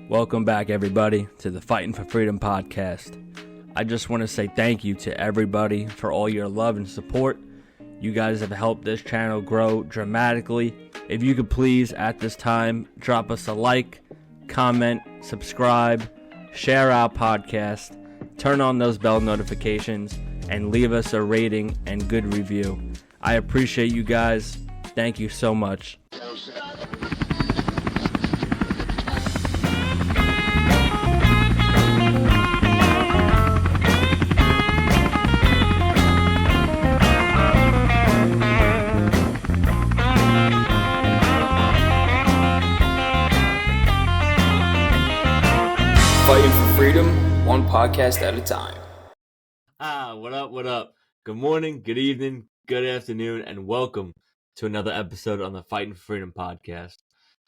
Welcome back, everybody, to the Fighting for Freedom podcast. I just want to say thank you to everybody for all your love and support. You guys have helped this channel grow dramatically. If you could please, at this time, drop us a like, comment, subscribe, share our podcast, turn on those bell notifications, and leave us a rating and good review. I appreciate you guys. Thank you so much. Fighting for freedom, one podcast at a time. What up? Good morning, good evening, good afternoon, and welcome to another episode on the Fighting for Freedom podcast.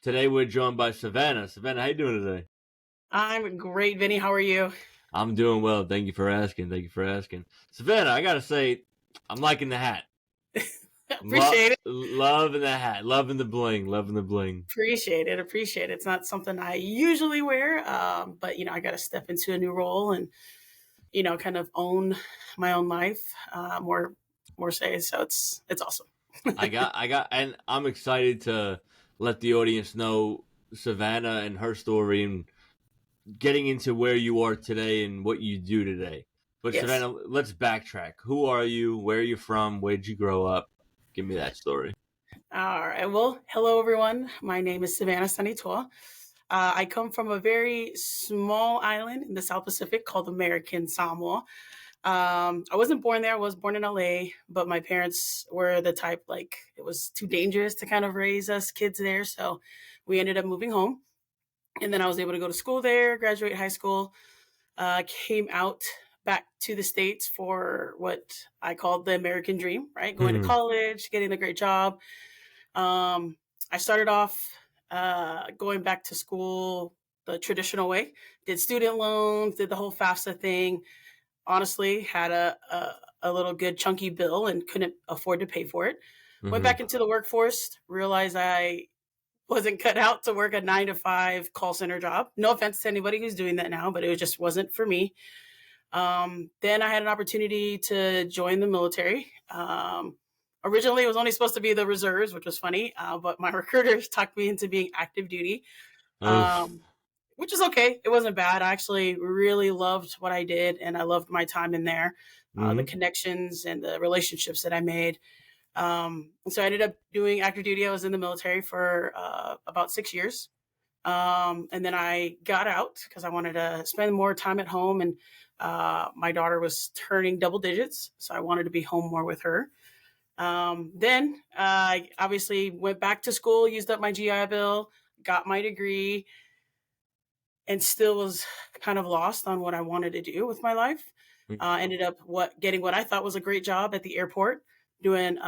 Today we're joined by Savannah. Savannah, how you doing today? I'm great, Vinny. How are you? I'm doing well. Thank you for asking. Savannah, I gotta say, I'm liking the hat. Appreciate it. Loving the hat. Loving the bling. Appreciate it. It's not something I usually wear, but I got to step into a new role and kind of own my own life more say. So it's awesome. I got, and I'm excited to let the audience know Savannah and her story and getting into where you are today and what you do today. But yes. Savannah, let's backtrack. Who are you? Where are you from? Where did you grow up? Give me that story. All right. Well, hello, everyone. My name is Savannah Sanitoa. I come from a very small island in the South Pacific called American Samoa. I wasn't born there. I was born in LA, but my parents were the type, it was too dangerous to kind of raise us kids there. So we ended up moving home. And then I was able to go to school there, graduate high school, came out back to the States for what I called the American dream, right? Going to college, getting a great job. I started off going back to school the traditional way, did student loans, did the whole FAFSA thing. Honestly, had a little good chunky bill and couldn't afford to pay for it. Went back into the workforce, realized I wasn't cut out to work a 9-to-5 call center job. No offense to anybody who's doing that now, but it just wasn't for me. Then I had an opportunity to join the military. Originally, it was only supposed to be the reserves, which was funny, but my recruiters talked me into being active duty, which is okay. It wasn't bad. I actually really loved what I did, and I loved my time in there, the connections and the relationships that I made. So I ended up doing active duty. I was in the military for about 6 years. And then I got out because I wanted to spend more time at home, and my daughter was turning double digits, so I wanted to be home more with her. Then I obviously went back to school, used up my GI Bill, got my degree, and still was kind of lost on what I wanted to do with my life. Ended up getting what I thought was a great job at the airport, doing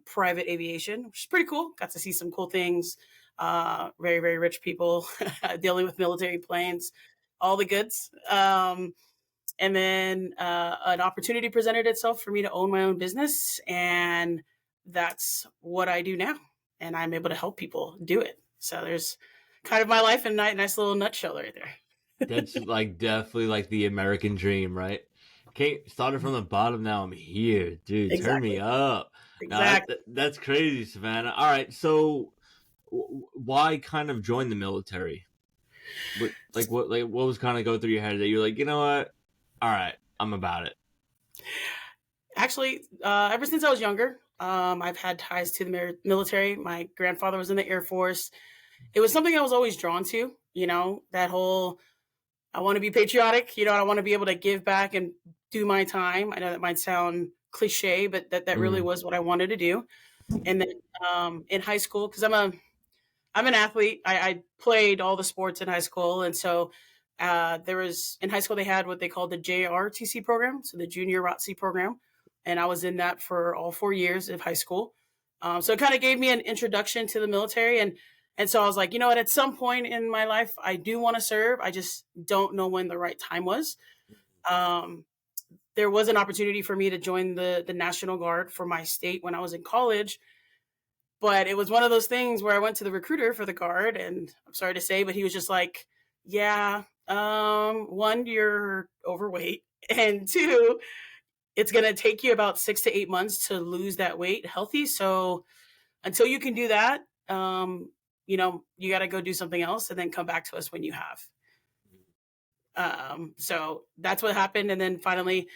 private aviation, which is pretty cool. Got to see some cool things. Very, very rich people dealing with military planes, all the goods. And then an opportunity presented itself for me to own my own business. And that's what I do now. And I'm able to help people do it. So there's kind of my life in a nice little nutshell right there. That's definitely the American dream, right? Started from the bottom, now I'm here, dude. Exactly. Turn me up. Exactly. That's crazy, Savannah. All right, so why kind of join the military? What was kind of going through your head that you're like, you know what? All right, I'm about it. Actually, ever since I was younger, I've had ties to the military. My grandfather was in the Air Force. It was something I was always drawn to, that whole, I want to be patriotic, I want to be able to give back and do my time. I know that might sound cliche, but that really was what I wanted to do. And then in high school, because I'm an athlete, I played all the sports in high school. And so in high school, they had what they called the JRTC program, so the Junior ROTC program. And I was in that for all 4 years of high school. So it kind of gave me an introduction to the military. And so I was like, you know what, at some point in my life, I do want to serve. I just don't know when the right time was. There was an opportunity for me to join the National Guard for my state when I was in college. But it was one of those things where I went to the recruiter for the Guard, and I'm sorry to say, but he was just like, Yeah. One, you're overweight, and two, it's gonna take you about 6 to 8 months to lose that weight healthy. So until you can do that, you got to go do something else and then come back to us when you have. So that's what happened, and then finally,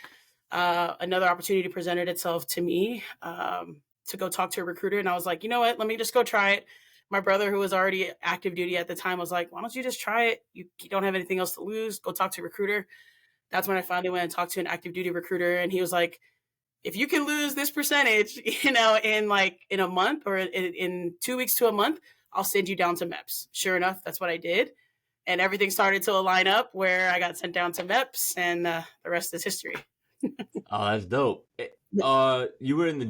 another opportunity presented itself to me to go talk to a recruiter, and I was like, you know what, let me just go try it. My brother, who was already active duty at the time, was like, why don't you just try it? You don't have anything else to lose. Go talk to a recruiter. That's when I finally went and talked to an active duty recruiter, and he was like, if you can lose this percentage, in a month or in 2 weeks to a month, I'll send you down to MEPS. Sure enough, that's what I did. And everything started to line up where I got sent down to MEPS, and the rest is history. Oh, that's dope. You were in the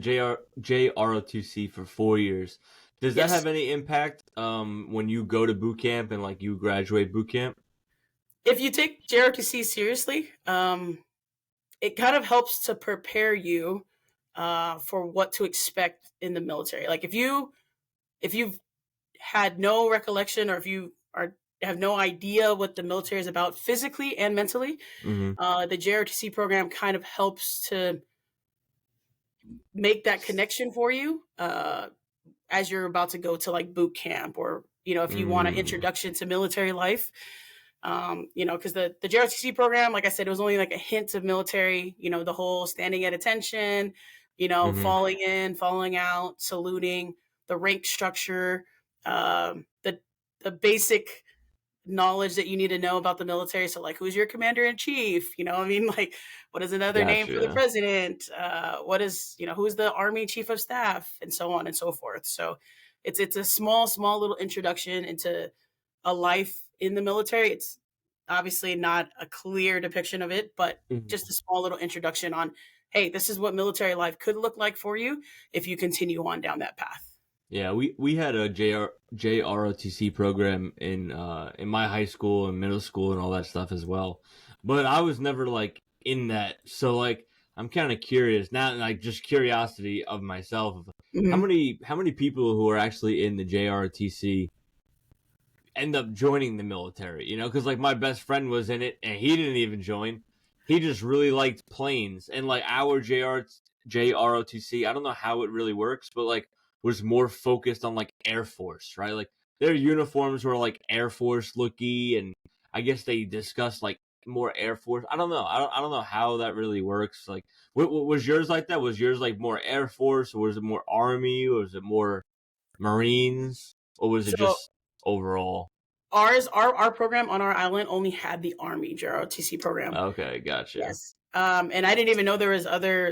JROTC for 4 years. Does that Yes. have any impact when you go to boot camp and like you graduate boot camp? If you take JROTC seriously, it kind of helps to prepare you for what to expect in the military. Like if you've had no recollection, or if you have no idea what the military is about physically and mentally, the JROTC program kind of helps to make that connection for you as you're about to go to like boot camp, or if you want an introduction to military life. Because the JROTC program, like I said, it was only like a hint of military. The whole standing at attention, falling in, falling out, saluting, the rank structure, the basic knowledge that you need to know about the military. So like, who's your commander in chief? Like, what is another name for the Gotcha. president? What is, who's the Army chief of staff, and so on and so forth. So it's a small little introduction into a life in the military. It's obviously not a clear depiction of it, but just a small little introduction on, hey, this is what military life could look like for you if you continue on down that path. Yeah, we had a JROTC program in my high school and middle school and all that stuff as well. But I was never like in that. So like I'm kind of curious now, like just curiosity of myself. How many people who are actually in the JROTC end up joining the military? Because like my best friend was in it and he didn't even join. He just really liked planes, and like our JROTC, I don't know how it really works, but like was more focused on like Air Force, right? Like their uniforms were like Air Force looky, and I guess they discussed like more Air Force. I don't know. I don't know how that really works. Like, what was yours like that? Was yours like more Air Force, or was it more Army, or was it more Marines, or was it just overall? Our program on our island only had the Army JROTC program. Okay, gotcha. Yes. And I didn't even know there was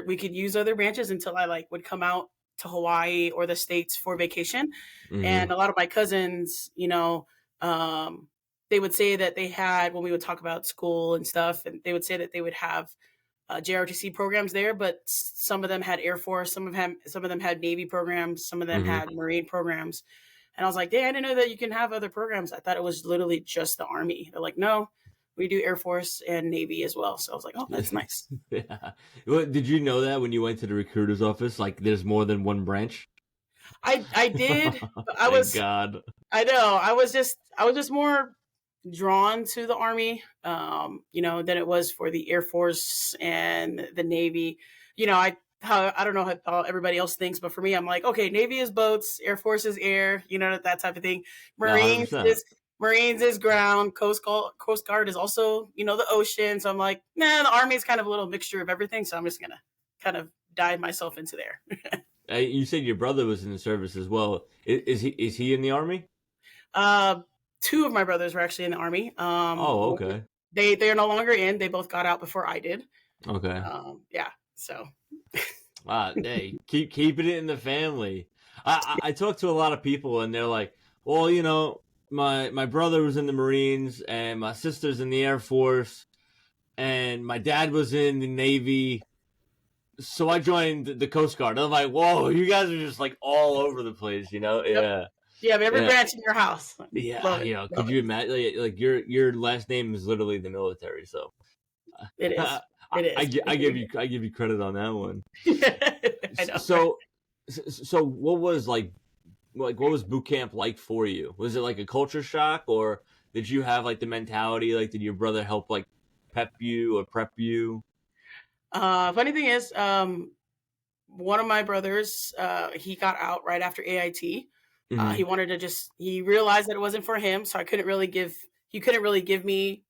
we could use other branches until I like would come out to Hawaii or the States for vacation. And a lot of my cousins, they would say that they had, when we would talk about school and stuff, and they would say that they would have JROTC programs there, but some of them had Air Force, some of them had Navy programs, some of them had Marine programs. And I was like, dang, I didn't know that you can have other programs. I thought it was literally just the Army. They're like, no, we do Air Force and Navy as well. So I was like, oh, that's nice. Yeah. Well, did you know that when you went to the recruiter's office, like there's more than one branch? I did. Thank God. I know. I was just more drawn to the Army, than it was for the Air Force and the Navy. I don't know how everybody else thinks, but for me, I'm like, okay, Navy is boats, Air Force is air, that type of thing. Marines is ground, Coast Guard is also, the ocean. So I'm like, nah, the Army is kind of a little mixture of everything. So I'm just gonna kind of dive myself into there. You said your brother was in the service as well. Is he in the Army? Two of my brothers were actually in the Army. Oh, okay. They're no longer in. They both got out before I did. Okay. Yeah. So. Hey, keeping it in the family. I talk to a lot of people and they're like, well, my brother was in the Marines and my sister's in the Air Force and my dad was in the Navy. So I joined the Coast Guard. I'm like, whoa, you guys are just like all over the place, Yeah. Yep. You have every branch in your house. Yeah, could you imagine? Like your last name is literally the military, so it is. It is. I give you credit on that one. I know. So what was what was boot camp like for you? Was it like a culture shock, or did you have like the mentality? Like, did your brother help like pep you or prep you? Funny thing is, one of my brothers, he got out right after AIT. Mm-hmm. He wanted to he realized that it wasn't for him. So he couldn't really give me,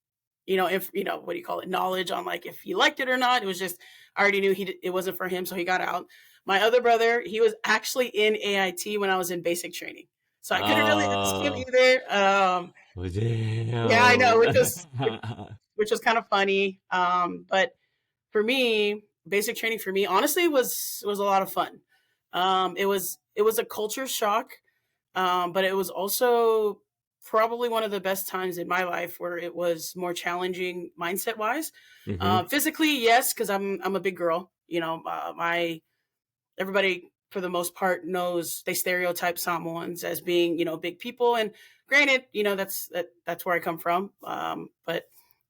if, what do you call it? Knowledge on like if he liked it or not. It was just, I already knew it wasn't for him. So he got out. My other brother, he was actually in AIT when I was in basic training. So I couldn't really ask him Oh, either. Yeah, I know, damn. which was kind of funny. But for me, basic training for me, honestly, was a lot of fun. It was a culture shock, but it was also probably one of the best times in my life where it was more challenging mindset wise. Mm-hmm. Physically, yes, because I'm a big girl. My everybody for the most part knows they stereotype Samoans as being big people, and granted, that's where I come from. But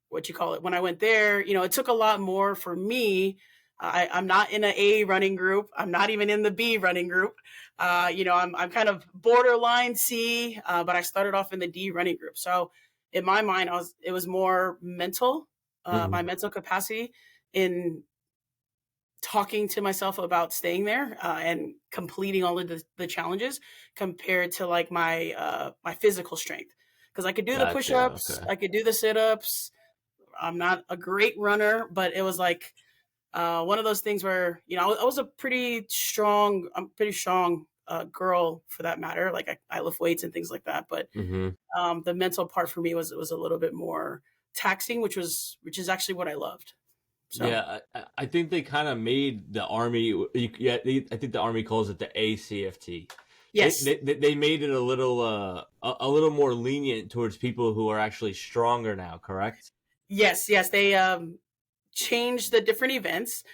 what you call it, when I went there, it took a lot more for me. I'm not in an A running group. I'm not even in the B running group. I'm kind of borderline C, but I started off in the D running group. So in my mind, it was more mental, my Mm-hmm. mental capacity in talking to myself about staying there, and completing all of the challenges compared to like my physical strength, because I could do the Gotcha. push-ups, Okay. I could do the sit-ups. I'm not a great runner, but it was like one of those things where I was a pretty strong girl for that matter. Like I lift weights and things like that, but Mm-hmm. the mental part for me was a little bit more taxing, which is actually what I loved. So Yeah, I think they kind of made the army. Yeah, I think the army calls it the ACFT. They, yes, they made it a little more lenient towards people who are actually stronger now. Correct? yes, they changed the different events.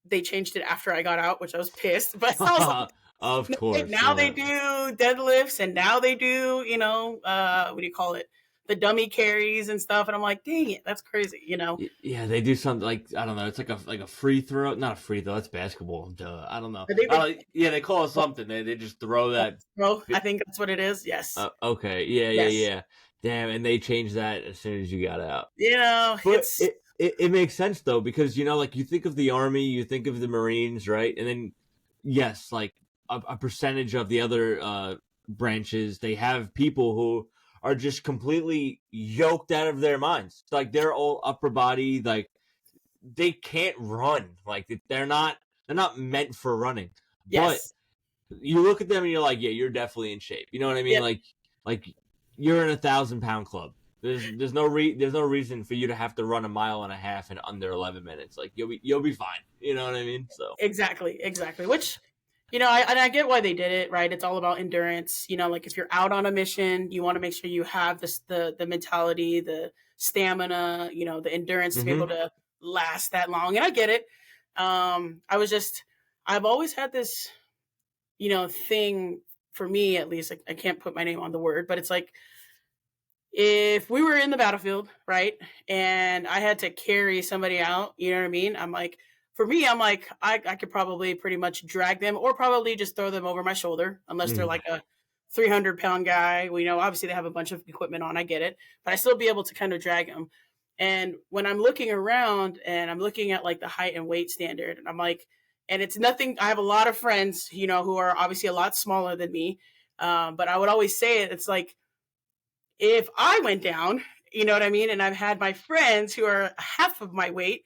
They changed it after I got out, which I was pissed. But I was like, Of course, now they yeah. do deadlifts, and now they do, what do you call it? The dummy carries and stuff. And I'm like, dang it, that's crazy. Yeah, they do something like I don't know. It's like a free throw, not a free throw. That's basketball. Duh. I don't know. I think Yeah, they call it something. They just throw that. bro, I think that's what it is. Yes. Okay. Yeah. Yeah. Yes. Yeah. Damn. And they changed that as soon as you got out. But It's it makes sense though, because like you think of the army, you think of the Marines, right? And then yes, like a percentage of the other branches, they have people who are just completely yoked out of their minds. Like they're all upper body, like they can't run. Like they're not meant for running. But yes. you look at them and you're like, yeah, you're definitely in shape. You know what I mean? Yep. Like you're in 1,000-pound club. There's no reason for you to have to run a mile and a half in under 11 minutes. Like you'll be fine. You know what I mean? So Exactly. Which, I get why they did it, right? It's all about endurance. Like if you're out on a mission, you want to make sure you have the mentality, the stamina, the endurance to be able hmm to last that long. And I get it. I've always had this, thing for me, at least. I can't put my name on the word, but it's like if we were in the battlefield, right, and I had to carry somebody out, you know what I mean? I'm like, for me, I'm like, I could probably pretty much drag them or probably just throw them over my shoulder, unless they're like a 300-pound guy. Obviously they have a bunch of equipment on, I get it, but I still be able to kind of drag them. And when I'm looking around and I'm looking at like the height and weight standard, and I'm like, and it's nothing, I have a lot of friends, who are obviously a lot smaller than me. But I would always say it, it's like, if I went down, you know what I mean? And I've had my friends who are half of my weight.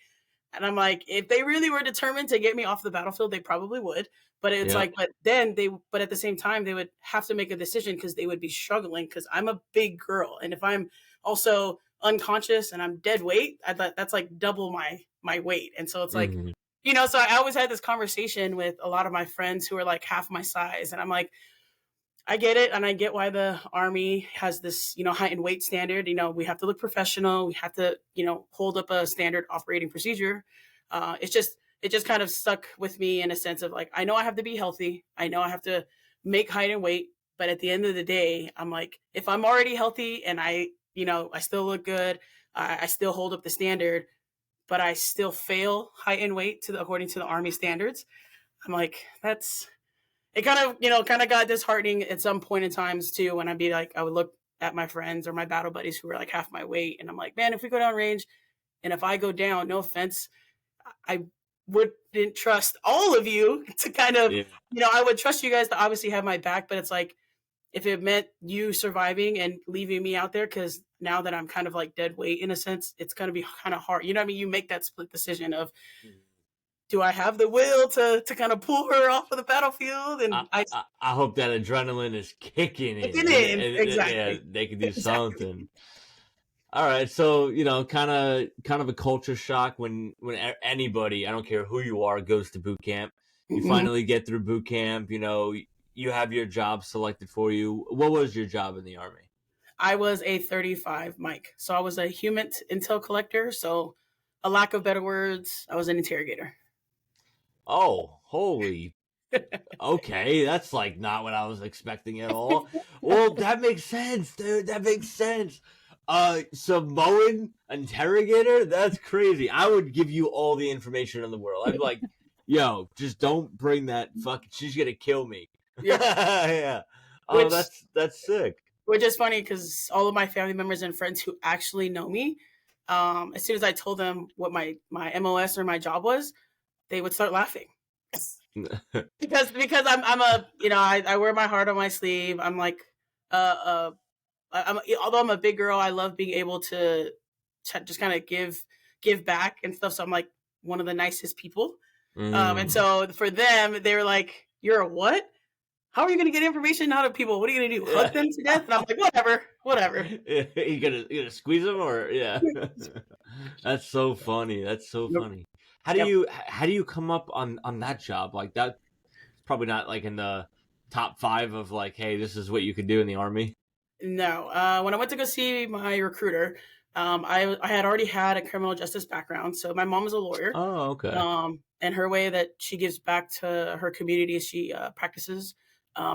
And I'm like, if they really were determined to get me off the battlefield, they probably would. But it's Yep. like, but at the same time, they would have to make a decision because they would be struggling because I'm a big girl. And if I'm also unconscious and I'm dead weight, I thought that's like double my weight. And so it's like, hmm so I always had this conversation with a lot of my friends who are like half my size. And I'm like, I get it, and I get why the army has this, height and weight standard. We have to look professional. We have to, hold up a standard operating procedure. It just kind of stuck with me in a sense of like, I know I have to be healthy. I know I have to make height and weight, but at the end of the day, I'm like, if I'm already healthy and I still look good, I still hold up the standard, but I still fail height and weight according to the army standards. I'm like, it kind of got disheartening at some point in times too, when I would look at my friends or my battle buddies who were like half my weight. And I'm like, man, if we go down range and if I go down, no offense, I wouldn't trust all of you to kind of, I would trust you guys to obviously have my back, but it's like, if it meant you surviving and leaving me out there, because now that I'm kind of like dead weight in a sense, it's going to be kind of hard. You know what I mean? You make that split decision of, do I have the will to kind of pull her off of the battlefield? And I hope that adrenaline is kicking in. Exactly. Yeah, they can do something. All right, so kind of a culture shock when anybody, I don't care who you are, goes to boot camp. You finally get through boot camp. You have your job selected for you. What was your job in the Army? I was a 35 mic, so I was a HUMINT Intel Collector. So, a lack of better words, I was an interrogator. Oh, holy. Okay, that's like not what I was expecting at all. Well, that makes sense, dude. That makes sense. Samoan interrogator? That's crazy. I would give you all the information in the world. I'd be like, yo, just don't bring that fucking, she's gonna kill me. Yeah. Oh, that's sick. Which is funny because all of my family members and friends who actually know me, as soon as I told them what my MOS or my job was, they would start laughing. because I'm a, I wear my heart on my sleeve. I'm like, although I'm a big girl, I love being able to just kind of give back and stuff. So I'm like one of the nicest people. And so for them, they were like, "You're a what? How are you going to get information out of people? What are you going to do? Hug them to death?" And I'm like, whatever. You gonna squeeze them or yeah? That's so funny. That's so funny. How do you come up on that job? Like that's probably not like in the top 5 of like, hey, this is what you could do in the Army. No. When I went to go see my recruiter, I had already had a criminal justice background. So my mom is a lawyer. Oh, okay. And her way that she gives back to her community is she practices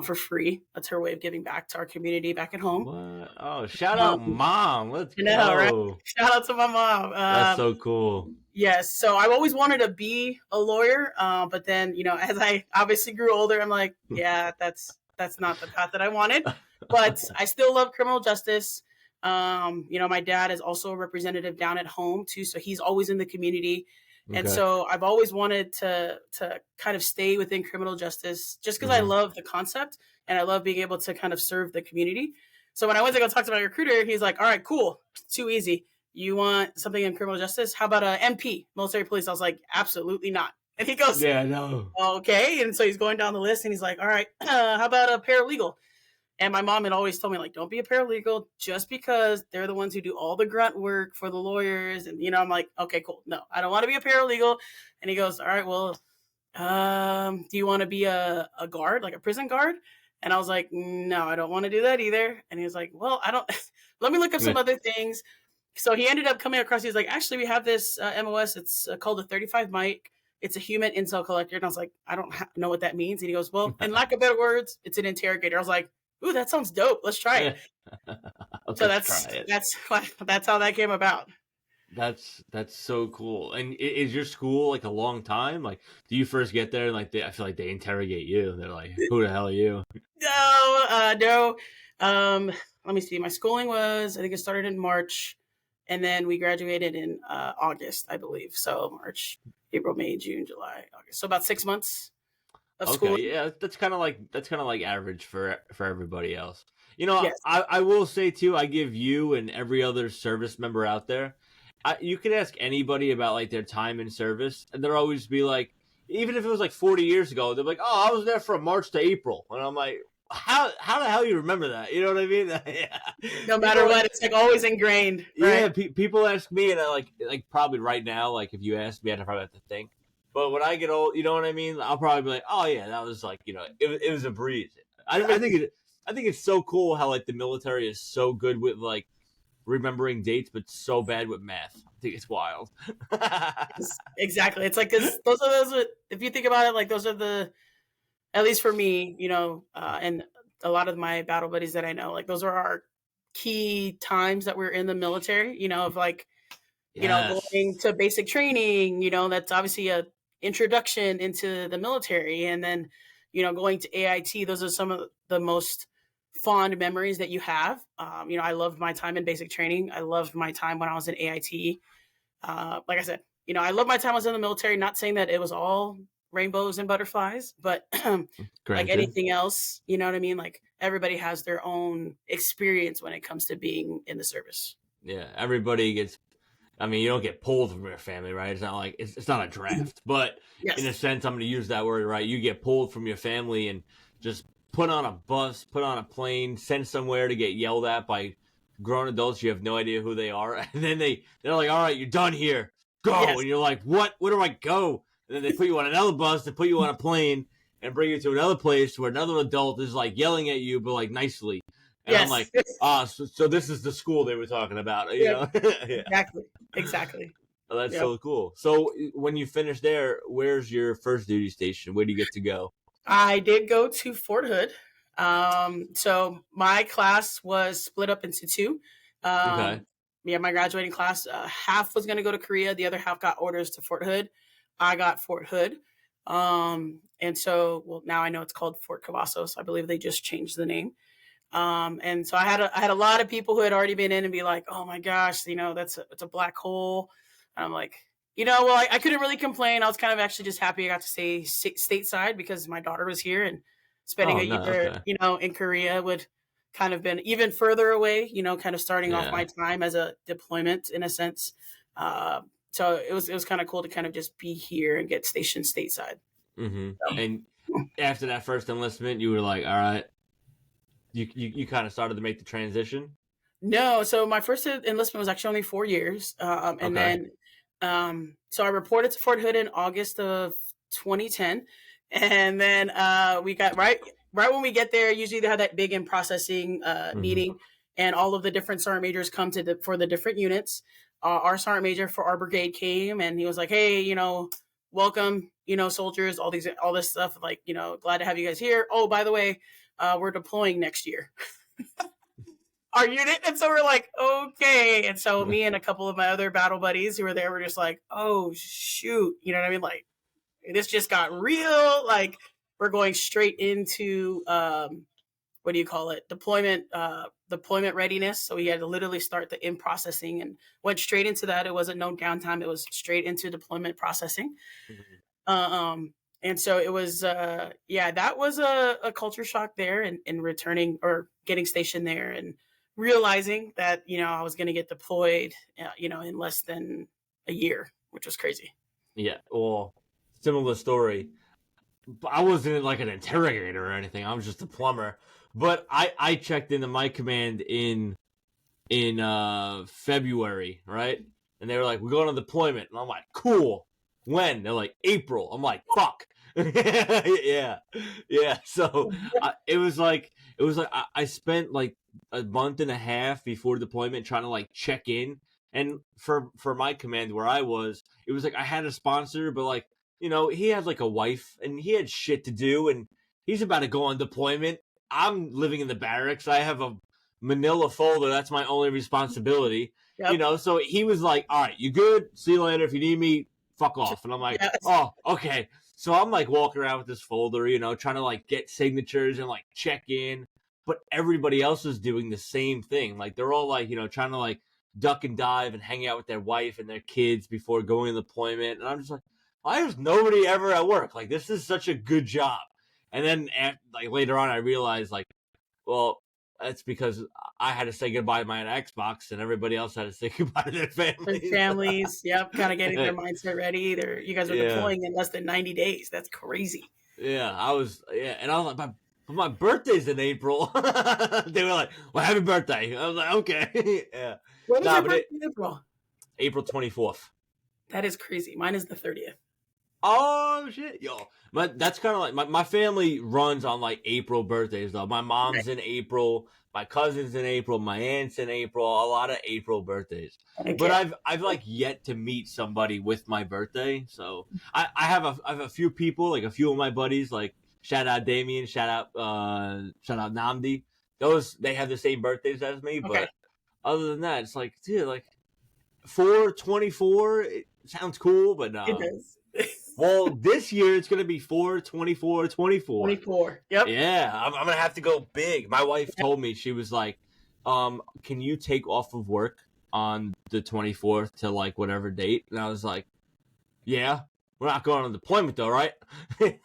for free. That's her way of giving back to our community back at home. What? Oh, shout out mom. Let's go. Right? Shout out to my mom. That's so cool. Yes. So I've always wanted to be a lawyer. But then, as I obviously grew older, I'm like, yeah, that's not the path that I wanted. But I still love criminal justice. My dad is also a representative down at home too. So he's always in the community. Okay. And so I've always wanted to kind of stay within criminal justice just because I love the concept and I love being able to kind of serve the community. So when I went to go talk to my recruiter, he's like, all right, cool. Too easy. You want something in criminal justice? How about a MP, military police? I was like, absolutely not. And he goes, yeah, no. Okay. And so he's going down the list and he's like, all right, how about a paralegal? And my mom had always told me, like, don't be a paralegal just because they're the ones who do all the grunt work for the lawyers. And, I'm like, okay, cool. No, I don't want to be a paralegal. And he goes, all right, well, do you want to be a guard, like a prison guard? And I was like, no, I don't want to do that either. And he was like, well, I don't, let me look up some other things. So he ended up coming across, he's like, actually, we have this MOS. It's called a 35 mic. It's a HUMINT Intel Collector. And I was like, I don't know what that means. And he goes, well, in lack of better words, it's an interrogator. I was like, ooh, that sounds dope. Let's try it. So that's how that came about. That's so cool. And is your school like a long time? Like, do you first get there and like I feel like they interrogate you? They're like, who the hell are you? No. Let me see. My schooling was, I think it started in March, and then we graduated in August, I believe. So March, April, May, June, July, August. So about 6 months. Okay, yeah, that's kind of like average for everybody else. Yes. I will say too, I give you and every other service member out there, you can ask anybody about like their time in service, and they'll always be like, even if it was like 40 years ago, they're like, oh, I was there from March to April, and I'm like, how the hell you remember that? You know what I mean? Yeah. No matter what, it's like always ingrained. Right? Yeah, people ask me, and I like probably right now, like if you ask me, I'd probably have to think. But when I get old, you know what I mean? I'll probably be like, oh yeah, that was like, it was a breeze. I think it's so cool how like the military is so good with like remembering dates, but so bad with math. I think it's wild. Exactly. It's like, cause those if you think about it, like those are at least for me, and a lot of my battle buddies that I know, like those are our key times that we're in the military, of like, going to basic training, that's obviously a introduction into the military, and then going to AIT. Those are some of the most fond memories that you have. I loved my time in basic training. I loved my time when I was in AIT. Like I said, I love my time I was in the military. Not saying that it was all rainbows and butterflies, but like anything else, you know what I mean? Like everybody has their own experience when it comes to being in the service. Yeah, everybody gets. I mean, you don't get pulled from your family, right? It's not like it's not a draft, but Yes. in a sense, I'm going to use that word, right? You get pulled from your family and just put on a bus, put on a plane, sent somewhere to get yelled at by grown adults. You have no idea who they are, and then they're like, "All right, you're done here, go," Yes. and you're like, "What? Where do I go?" And then they put you on another bus to put you on a plane and bring you to another place where another adult is like yelling at you, but like nicely. And Yes. I'm like, so this is the school they were talking about, you know? Yeah. Exactly. Oh, that's so cool. So when you finish there, where's your first duty station? Where do you get to go? I did go to Fort Hood. So my class was split up into two. Okay. Yeah, my graduating class, half was going to go to Korea. The other half got orders to Fort Hood. I got Fort Hood. And so, well, now I know it's called Fort Cavazos. I believe they just changed the name. And so I had a lot of people who had already been in and be like, "Oh my gosh, it's a black hole." And I'm like, well, I couldn't really complain. I was kind of actually just happy I got to stay stateside because my daughter was here, and spending a year, in Korea would kind of been even further away, kind of starting off my time as a deployment in a sense. So it was kind of cool to kind of just be here and get stationed stateside. Mm-hmm. So. And after that first enlistment, you were like, all right, you kind of started to make the transition? No. So my first enlistment was actually only 4 years. And then, so I reported to Fort Hood in August of 2010. And then we got right when we get there, usually they have that big in processing meeting, and all of the different sergeant majors come for the different units. Our sergeant major for our brigade came, and he was like, "Hey, welcome, soldiers, all this stuff. Like, glad to have you guys here. Oh, by the way, we're deploying next year." Our unit. And so we're like, okay. And so me and a couple of my other battle buddies who were there were just like, oh shoot, you know what I mean? Like, this just got real. Like, we're going straight into what do you call it? Deployment readiness. So we had to literally start the in processing and went straight into that. It wasn't no downtime. It was straight into deployment processing. And so it was, that was a culture shock there, and returning or getting stationed there and realizing that, I was going to get deployed, in less than a year, which was crazy. Yeah. Well, similar story. I wasn't like an interrogator or anything. I was just a plumber. But I checked into my command in February, right? And they were like, "We're going on deployment." And I'm like, "Cool. When?" They're like, "April." I'm like, "Fuck." yeah. So it was like I spent like a month and a half before deployment trying to like check in. And for my command where I was, it was like I had a sponsor, but like, he had like a wife and he had shit to do, and he's about to go on deployment. I'm living in the barracks. I have a manila folder. That's my only responsibility. Yep. So he was like, "All right, you good? See you later. If you need me, fuck off." And I'm like, yes. "Oh, okay." So I'm like walking around with this folder, trying to like get signatures and like check in. But everybody else is doing the same thing. Like they're all like, trying to like duck and dive and hang out with their wife and their kids before going to deployment. And I'm just like, why is nobody ever at work? Like, this is such a good job. And then like later on, I realized like, well, that's because I had to say goodbye to my Xbox, and everybody else had to say goodbye to their families. Their families, yep, kind of getting their mindset ready. You guys are deploying in less than 90 days. That's crazy. Yeah, and I was like, but my birthday's in April. They were like, "Well, happy birthday." I was like, "Okay." Yeah. When is your birthday in April? April 24th. That is crazy. Mine is the 30th. Oh shit, yo! That's kind of like my family runs on like April birthdays though. My mom's in April, my cousin's in April, my aunt's in April. A lot of April birthdays. Okay. But I've like yet to meet somebody with my birthday. So I have a few people, like a few of my buddies, like shout out Damien, shout out Namdi. They have the same birthdays as me, but other than that, it's like, dude, like 4/24. It sounds cool, but no. It does. Well, this year it's gonna be 4/24/24. 24. Yep. Yeah, I'm gonna have to go big. My wife told me, she was like, can you take off of work on the 24th to like whatever date? And I was like, yeah. We're not going on deployment though, right? And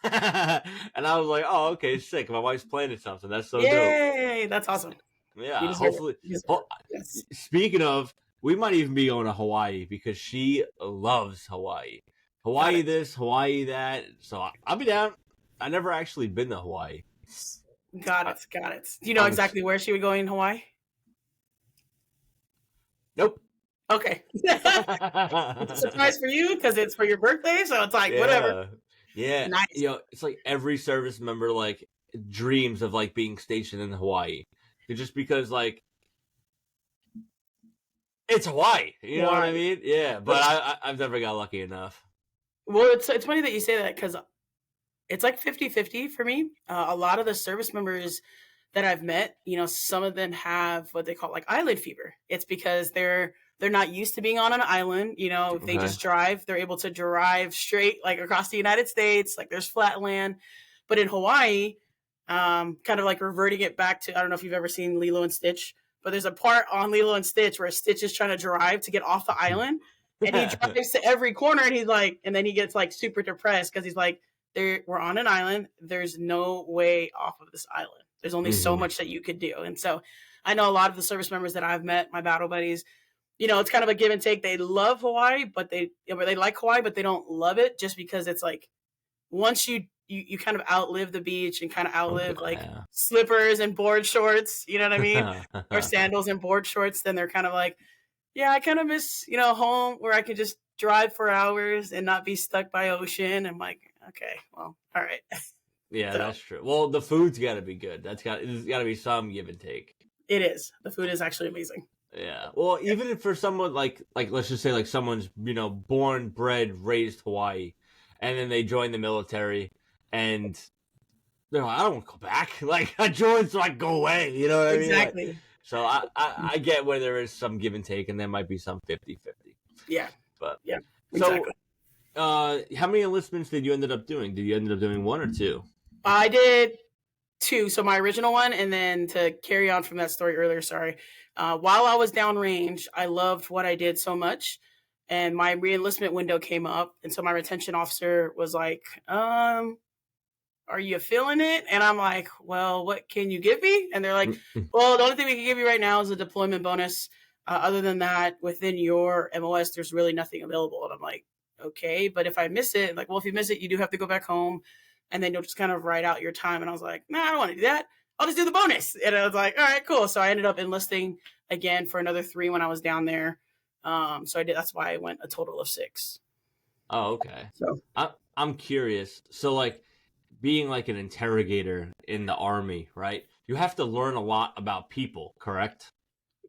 I was like, oh, okay, sick. My wife's planning something. That's so dope. Yay! That's awesome. Yeah, You deserve hopefully. it. You deserve it. Yes. Speaking of, we might even be going to Hawaii because she loves Hawaii. Hawaii this, Hawaii that. So I'll be down. I never actually been to Hawaii. Got it. Do you know exactly where she would go in Hawaii? Nope. Okay. It's a surprise for you because it's for your birthday, so it's like whatever. Yeah. Nice. It's like every service member like dreams of like being stationed in Hawaii. Just because like it's Hawaii. You know what I mean? Yeah. But I've never got lucky enough. Well, it's funny that you say that because it's like 50-50 for me. A lot of the service members that I've met, some of them have what they call like island fever. It's because they're not used to being on an island. If they just drive, they're able to drive straight like across the United States. Like there's flat land. But in Hawaii, kind of like reverting it back to, I don't know if you've ever seen Lilo and Stitch, but there's a part on Lilo and Stitch where Stitch is trying to drive to get off the island. And he drives to every corner and he's like, and then he gets like super depressed because he's like, we're on an island. There's no way off of this island. There's only so much that you could do. And so I know a lot of the service members that I've met, my battle buddies, it's kind of a give and take. They love Hawaii, but they like Hawaii, but they don't love it just because it's like once you kind of outlive the beach and kind of outlive slippers and board shorts, you know what I mean? Or sandals and board shorts, then they're kind of like, yeah, I kind of miss, home where I can just drive for hours and not be stuck by ocean. I'm like, okay, well, all right. Yeah, so, that's true. Well, the food's got to be good. There's got to be some give and take. It is. The food is actually amazing. Yeah. Well, even for someone like let's just say like someone's, born, bred, raised Hawaii, and then they join the military and they're like, I don't want to go back. Like I joined so I can go away. You know what I mean? Exactly. Like, so I get where there is some give and take and there might be some 50-50. Yeah. But yeah. Exactly. So how many enlistments did you end up doing? Did you end up doing one or two? I did two. So my original one, and then to carry on from that story earlier, sorry. While I was downrange, I loved what I did so much. And my re-enlistment window came up. And so my retention officer was like, are you feeling it? And I'm like, well, what can you give me? And they're like, well, the only thing we can give you right now is a deployment bonus. Other than that, within your MOS, there's really nothing available. And I'm like, okay, but if I miss it, like, well, if you miss it, you do have to go back home. And then you'll just kind of write out your time. And I was like, nah, I don't want to do that. I'll just do the bonus. And I was like, all right, cool. So I ended up enlisting again for another 3 when I was down there. So I did. That's why I went a total of 6. Oh, okay. So I'm curious. So like being like an interrogator in the Army, right? You have to learn a lot about people, correct?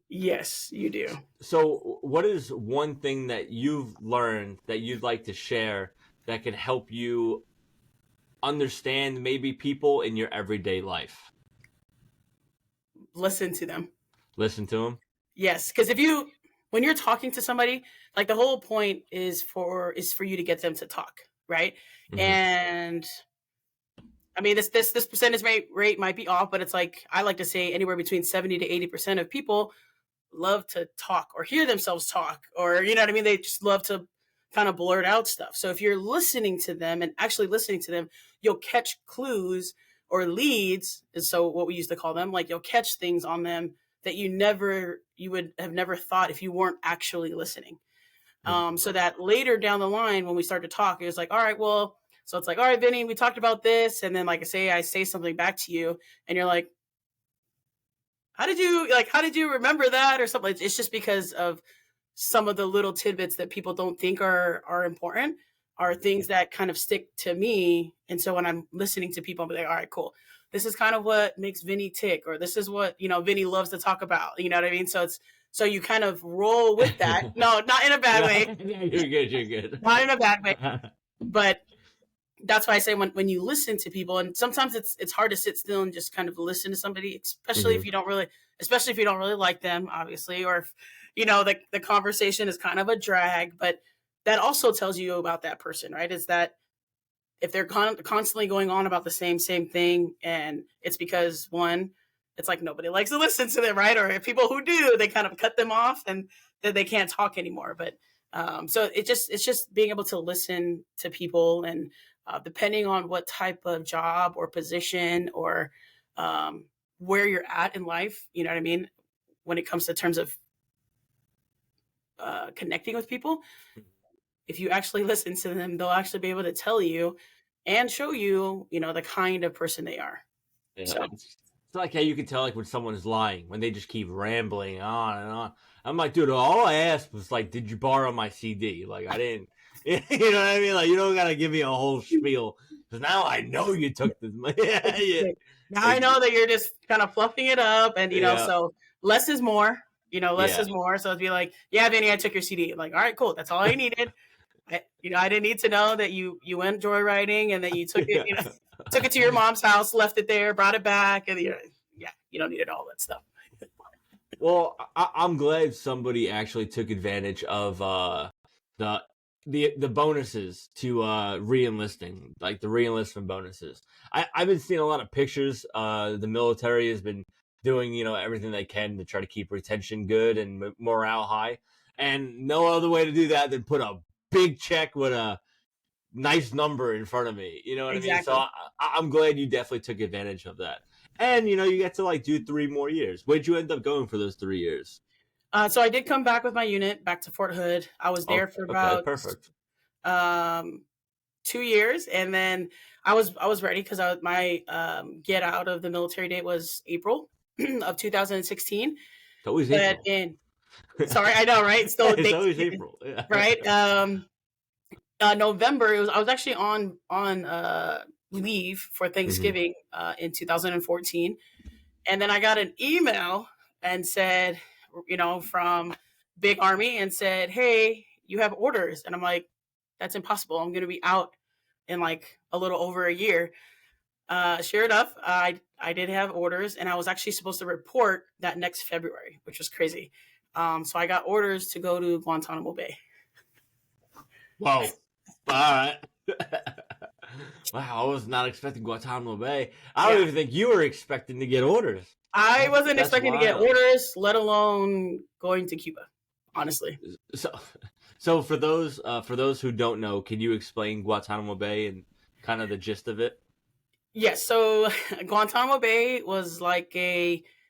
Yes, you do. So what is one thing that you've learned that you'd like to share that can help you understand maybe people in your everyday life? Listen to them. Listen to them? Yes, because when you're talking to somebody, like the whole point is for you to get them to talk, right? Mm-hmm. And I mean, this percentage rate might be off, but it's like I like to say anywhere between 70 to 80% of people love to talk or hear themselves talk, or you know what I mean. They just love to kind of blurt out stuff. So if you're listening to them and actually listening to them, you'll catch clues or leads. And so what we used to call them, like you'll catch things on them that you would have never thought if you weren't actually listening. So that later down the line, when we start to talk, it was like, all right, well, so it's like, all right, Vinny, we talked about this. And then like I say something back to you and you're like, how did you remember that or something? It's just because of some of the little tidbits that people don't think are important are things that kind of stick to me. And so when I'm listening to people, I'm like, all right, cool. This is kind of what makes Vinny tick, or this is what, Vinny loves to talk about. You know what I mean? So you kind of roll with that. No, not in a bad way. You're good. Not in a bad way. But that's why I say when you listen to people, and sometimes it's hard to sit still and just kind of listen to somebody, especially if you don't really like them, obviously, or if, the conversation is kind of a drag, but that also tells you about that person, right? Is that if they're constantly going on about the same thing, and it's because one, it's like nobody likes to listen to them, right? Or if people who do, they kind of cut them off and then they can't talk anymore. But so it's just being able to listen to people, and depending on what type of job or position or where you're at in life, you know what I mean? When it comes to terms of connecting with people, if you actually listen to them, they'll actually be able to tell you and show you, the kind of person they are. Yeah, So it's like how you can tell like when someone's lying when they just keep rambling on and on. I'm like, dude, all I asked was like, did you borrow my CD? Like, I didn't. You know what I mean? Like, you don't gotta give me a whole spiel because now I know you took this. Yeah. now I know that you're just kind of fluffing it up, and Yeah. so less is more. Less Yeah. is more. So it'd be like, yeah, Vinny, I took your CD. I'm like, all right, cool. That's all I needed. I didn't need to know that you went joyriding and that you took it, Yeah. took it to your mom's house, left it there, brought it back, and you don't need all that stuff. Well, I'm glad somebody actually took advantage of the bonuses to re-enlisting, like the re-enlistment bonuses. I've been seeing a lot of pictures. The military has been doing everything they can to try to keep retention good and morale high, and no other way to do that than put a big check with a nice number in front of me. You know what I mean? So Exactly. I'm glad you definitely took advantage of that. And you get to like do 3 more years. Where'd you end up going for those 3 years? So I did come back with my unit back to Fort Hood. I was there for Okay, about perfect. 2 years, and then I was ready because my get out of the military date was April of 2016. It's always But April. sorry, I know, right? Still It's dates, always April. Yeah. right? November. I was actually on leave for Thanksgiving in 2014, and then I got an email and said, from Big Army, and said, "Hey, you have orders," and I'm like, "That's impossible. I'm going to be out in like a little over a year." Sure enough, I did have orders, and I was actually supposed to report that next February, which was crazy. So I got orders to go to Guantanamo Bay. Whoa. All right. Wow, I was not expecting Guantanamo Bay. I don't even think you were expecting to get orders. I wasn't That's expecting to get wild. orders, let alone going to Cuba, honestly. So for those who don't know, can you explain Guantanamo Bay and kind of the gist of it? Yes, so Guantanamo Bay was like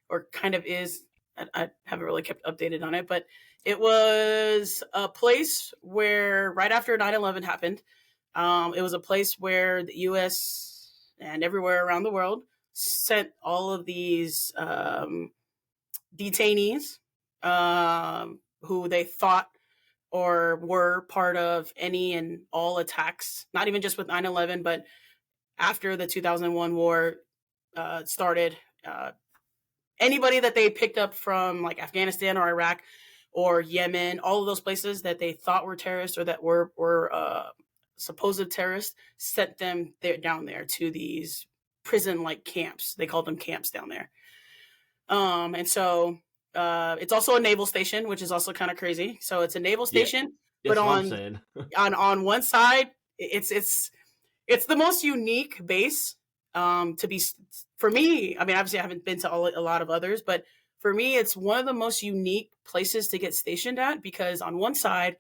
or kind of is, I haven't really kept updated on it, but it was a place where right after 9/11 happened, it was a place where the U.S. and everywhere around the world sent all of these detainees who they thought or were part of any and all attacks, not even just with 9/11, but after the 2001 war started. Anybody that they picked up from like Afghanistan or Iraq or Yemen, all of those places that they thought were terrorists or that were supposed terrorists, sent them down there to these prison-like camps. They called them camps down there. And so it's also a naval station, which is also kind of crazy. So it's a naval station, That's but what I'm saying. on one side, it's the most unique base to be, for me. I mean, obviously I haven't been to a lot of others, but for me, it's one of the most unique places to get stationed at, because on one side,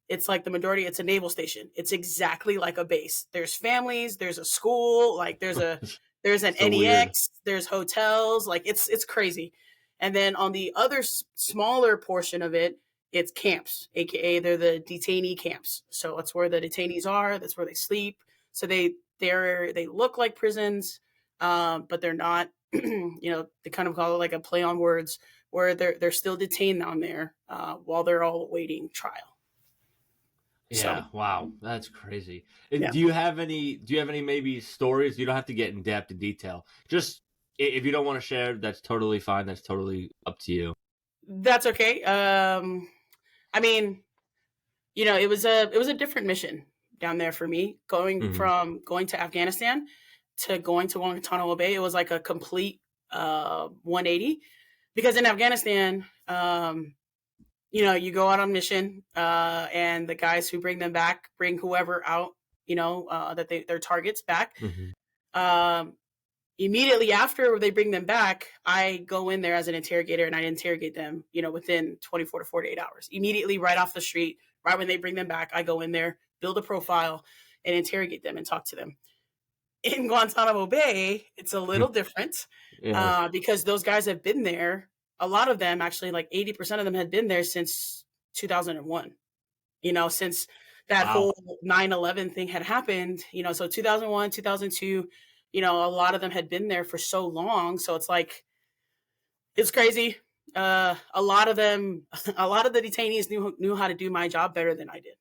it's like the majority, it's a naval station. It's exactly like a base. There's families, there's a school, like there's an So weird. NEX, there's hotels, like it's crazy. And then on the other smaller portion of it, it's camps, aka they're the detainee camps. So that's where the detainees are. That's where they sleep. So they look like prisons, but they're not. They kind of call it like a play on words, where they're still detained down there while they're all awaiting trial. Yeah, So, wow, that's crazy. yeah. Do you have any maybe stories? You don't have to get in depth in detail. Just if you don't want to share, that's totally fine. That's totally up to you. That's okay. I mean, it was a different mission down there for me, from going to Afghanistan to going to Guantanamo Bay. It was like a complete 180, because in Afghanistan, you go out on mission, and the guys who bring them back bring whoever out that their targets back. Mm-hmm. Immediately after they bring them back, I go in there as an interrogator and I interrogate them, within 24 to 48 hours. Immediately, right off the street, right when they bring them back, I go in there, build a profile, and interrogate them and talk to them. In Guantanamo Bay, it's a little different because those guys have been there. A lot of them, actually, like 80% of them had been there since 2001, since that whole 9/11 thing had happened, so 2001, 2002, a lot of them had been there for so long. So it's like, it's crazy. A lot of the detainees knew how to do my job better than I did.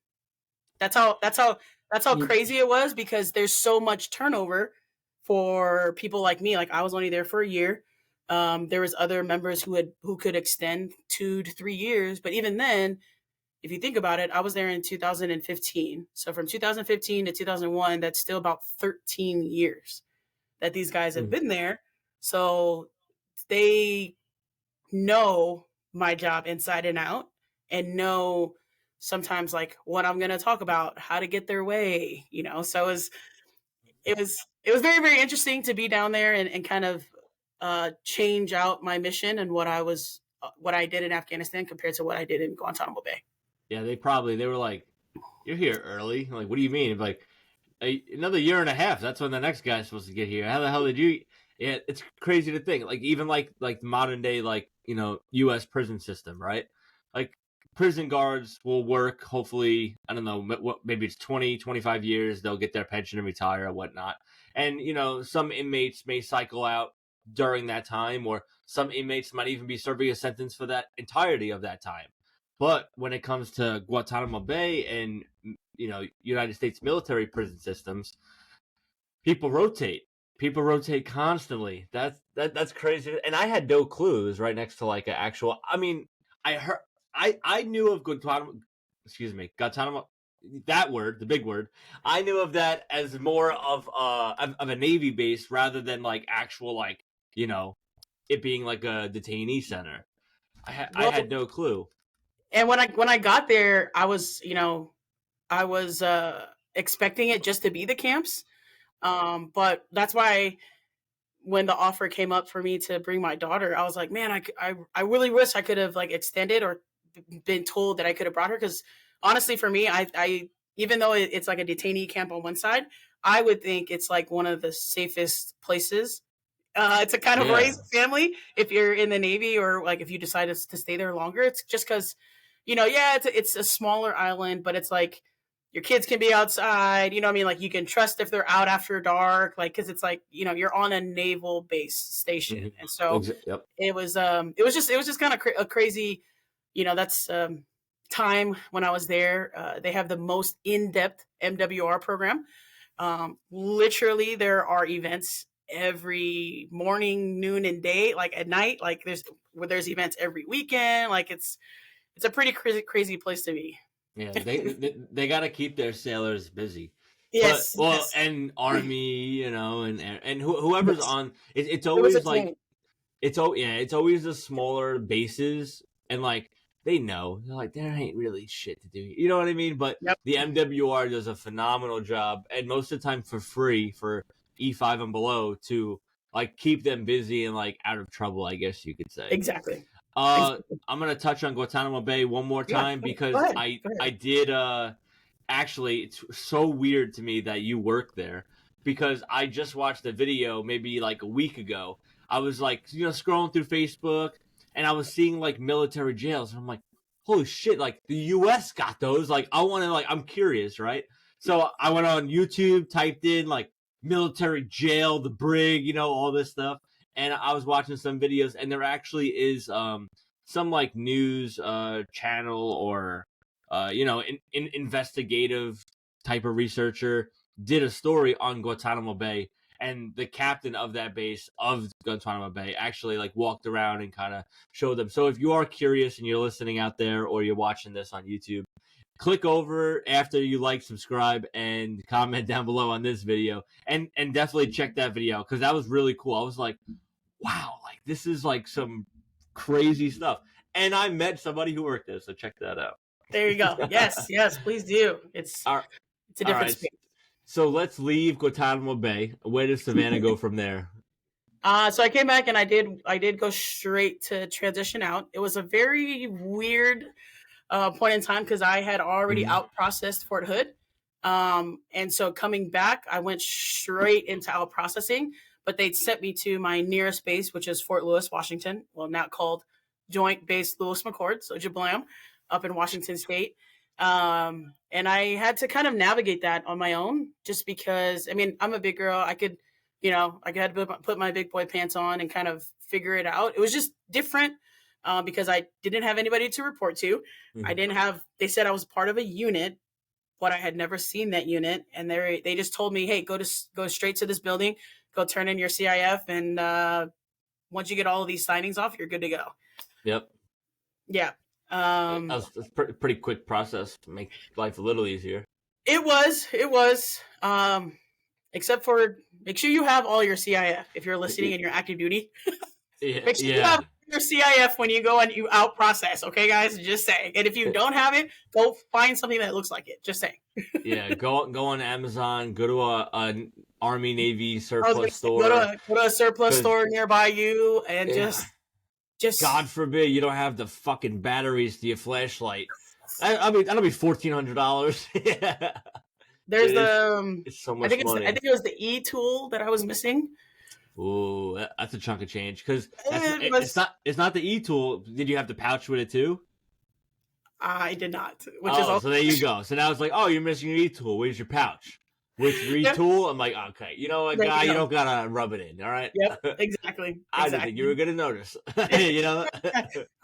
That's how crazy it was, because there's so much turnover for people like me. Like, I was only there for a year. There was other members who could extend 2 to 3 years, but even then, if you think about it, I was there in 2015. So from 2015 to 2001, that's still about 13 years that these guys have been there. So they know my job inside and out, and know sometimes like what I'm going to talk about, how to get their way, so it was very, very interesting to be down there and kind of change out my mission and what I did in Afghanistan compared to what I did in Guantanamo Bay. Yeah, they were like, "You're here early." I'm like, what do you mean? Like, another year and a half. That's when the next guy's supposed to get here. How the hell did you? Yeah, it's crazy to think. Like, even like modern day, like, U.S. prison system, right? Like, prison guards will work, hopefully, I don't know, maybe it's 20, 25 years. They'll get their pension and retire or whatnot. And, some inmates may cycle out during that time, or some inmates might even be serving a sentence for that entirety of that time. But when it comes to Guantanamo Bay and, United States military prison systems, people rotate. People rotate constantly. That's crazy. And I had no clue. It was right next to like an actual. I mean, I knew of Guantanamo. Guantanamo. That word, the big word. I knew of that as more of a Navy base rather than like actual, like, it being like a detainee center. I had no clue. And when I got there, I was expecting it just to be the camps. But that's why when the offer came up for me to bring my daughter, I was like, man, I really wish I could have like extended or been told that I could have brought her. Because honestly, for me, I even though it's like a detainee camp on one side, I would think it's like one of the safest places to kind of raise a family if you're in the Navy, or like if you decide to stay there longer. It's just because, it's a smaller island, but it's like your kids can be outside, what I mean? Like, you can trust if they're out after dark, like, because it's like, you're on a naval base station. Mm-hmm. And so it was just kind of a crazy, that's time when I was there. They have the most in-depth MWR program. Literally, there are events every morning, noon, and day, like at night. Like, there's events every weekend. Like, it's a pretty crazy place to be. Yeah, they got to keep their sailors busy. Yes. But, well, yes. And Army, and whoever's on, it's always like, it's always the smaller bases, and like, they know, they're like, there ain't really shit to do. You know what I mean? But the MWR does a phenomenal job, and most of the time for free for E5 and below, to like keep them busy and like out of trouble, I guess you could say. Exactly. I'm gonna touch on Guantanamo Bay one more time because go ahead. I did actually, it's so weird to me that you work there, because I just watched a video maybe like a week ago. I was like, scrolling through Facebook, and I was seeing like military jails, and I'm like, holy shit, like the US got those. Like, I'm curious, right? So I went on YouTube, typed in like military jail, the brig, all this stuff. And I was watching some videos, and there actually is some like news channel or investigative type of researcher did a story on Guantanamo Bay, and the captain of that base of Guantanamo Bay actually like walked around and kind of showed them. So if you are curious and you're listening out there, or you're watching this on YouTube, click over after you like, subscribe, and comment down below on this video, and definitely check that video out, because that was really cool. I was like, wow, like this is like some crazy stuff. And I met somebody who worked there, so check that out. There you go. Yes, please do. It's a different space. So let's leave Guantanamo Bay. Where does Savannah go from there? So I came back and I did go straight to transition out. It was a very weird point in time because I had already Mhm. out processed Fort Hood. And so coming back, I went straight into out processing, but they sent me to my nearest base, which is Fort Lewis, Washington. Well, now called Joint Base Lewis McChord, so Jablam, up in Washington State. And I had to kind of navigate that on my own, just because I mean I'm a big girl. I had to put my big boy pants on and kind of figure it out. It was just different because I didn't have anybody to report to. I Mhm. didn't have. They said I was part of a unit, but I had never seen that unit, and they just told me, "Hey, go straight to this building, go turn in your CIF, and once you get all of these signings off, you're good to go." Yep. Yeah. That was a pretty quick process to make life a little easier. It was. Except for make sure you have all your CIF if you're listening and you're active duty. Yeah, Make sure you yeah, have your CIF when you go and you out process. Okay, guys, just saying. And if you don't have it, go find something that looks like it. Just saying. yeah. Go on Amazon. Go to a Army Navy I was gonna surplus say, store. go to a surplus Cause store nearby you and yeah, just God forbid you don't have the fucking batteries to your flashlight. I mean that'll be $1,400. Yeah, there's the it's so I much think money. it was the E tool that I was missing. Ooh, that's a chunk of change because It was it's not the E tool. Did you have the pouch with it too? I did not, which is Oh, also so there you go. So now it's like, oh, you're missing your E tool. Where's your pouch? Where's your E yep. tool? I'm like, okay, you know what, There guy, you you go. don't gotta rub it in, all right? Yep, exactly, I didn't think you were exactly. gonna notice. You know?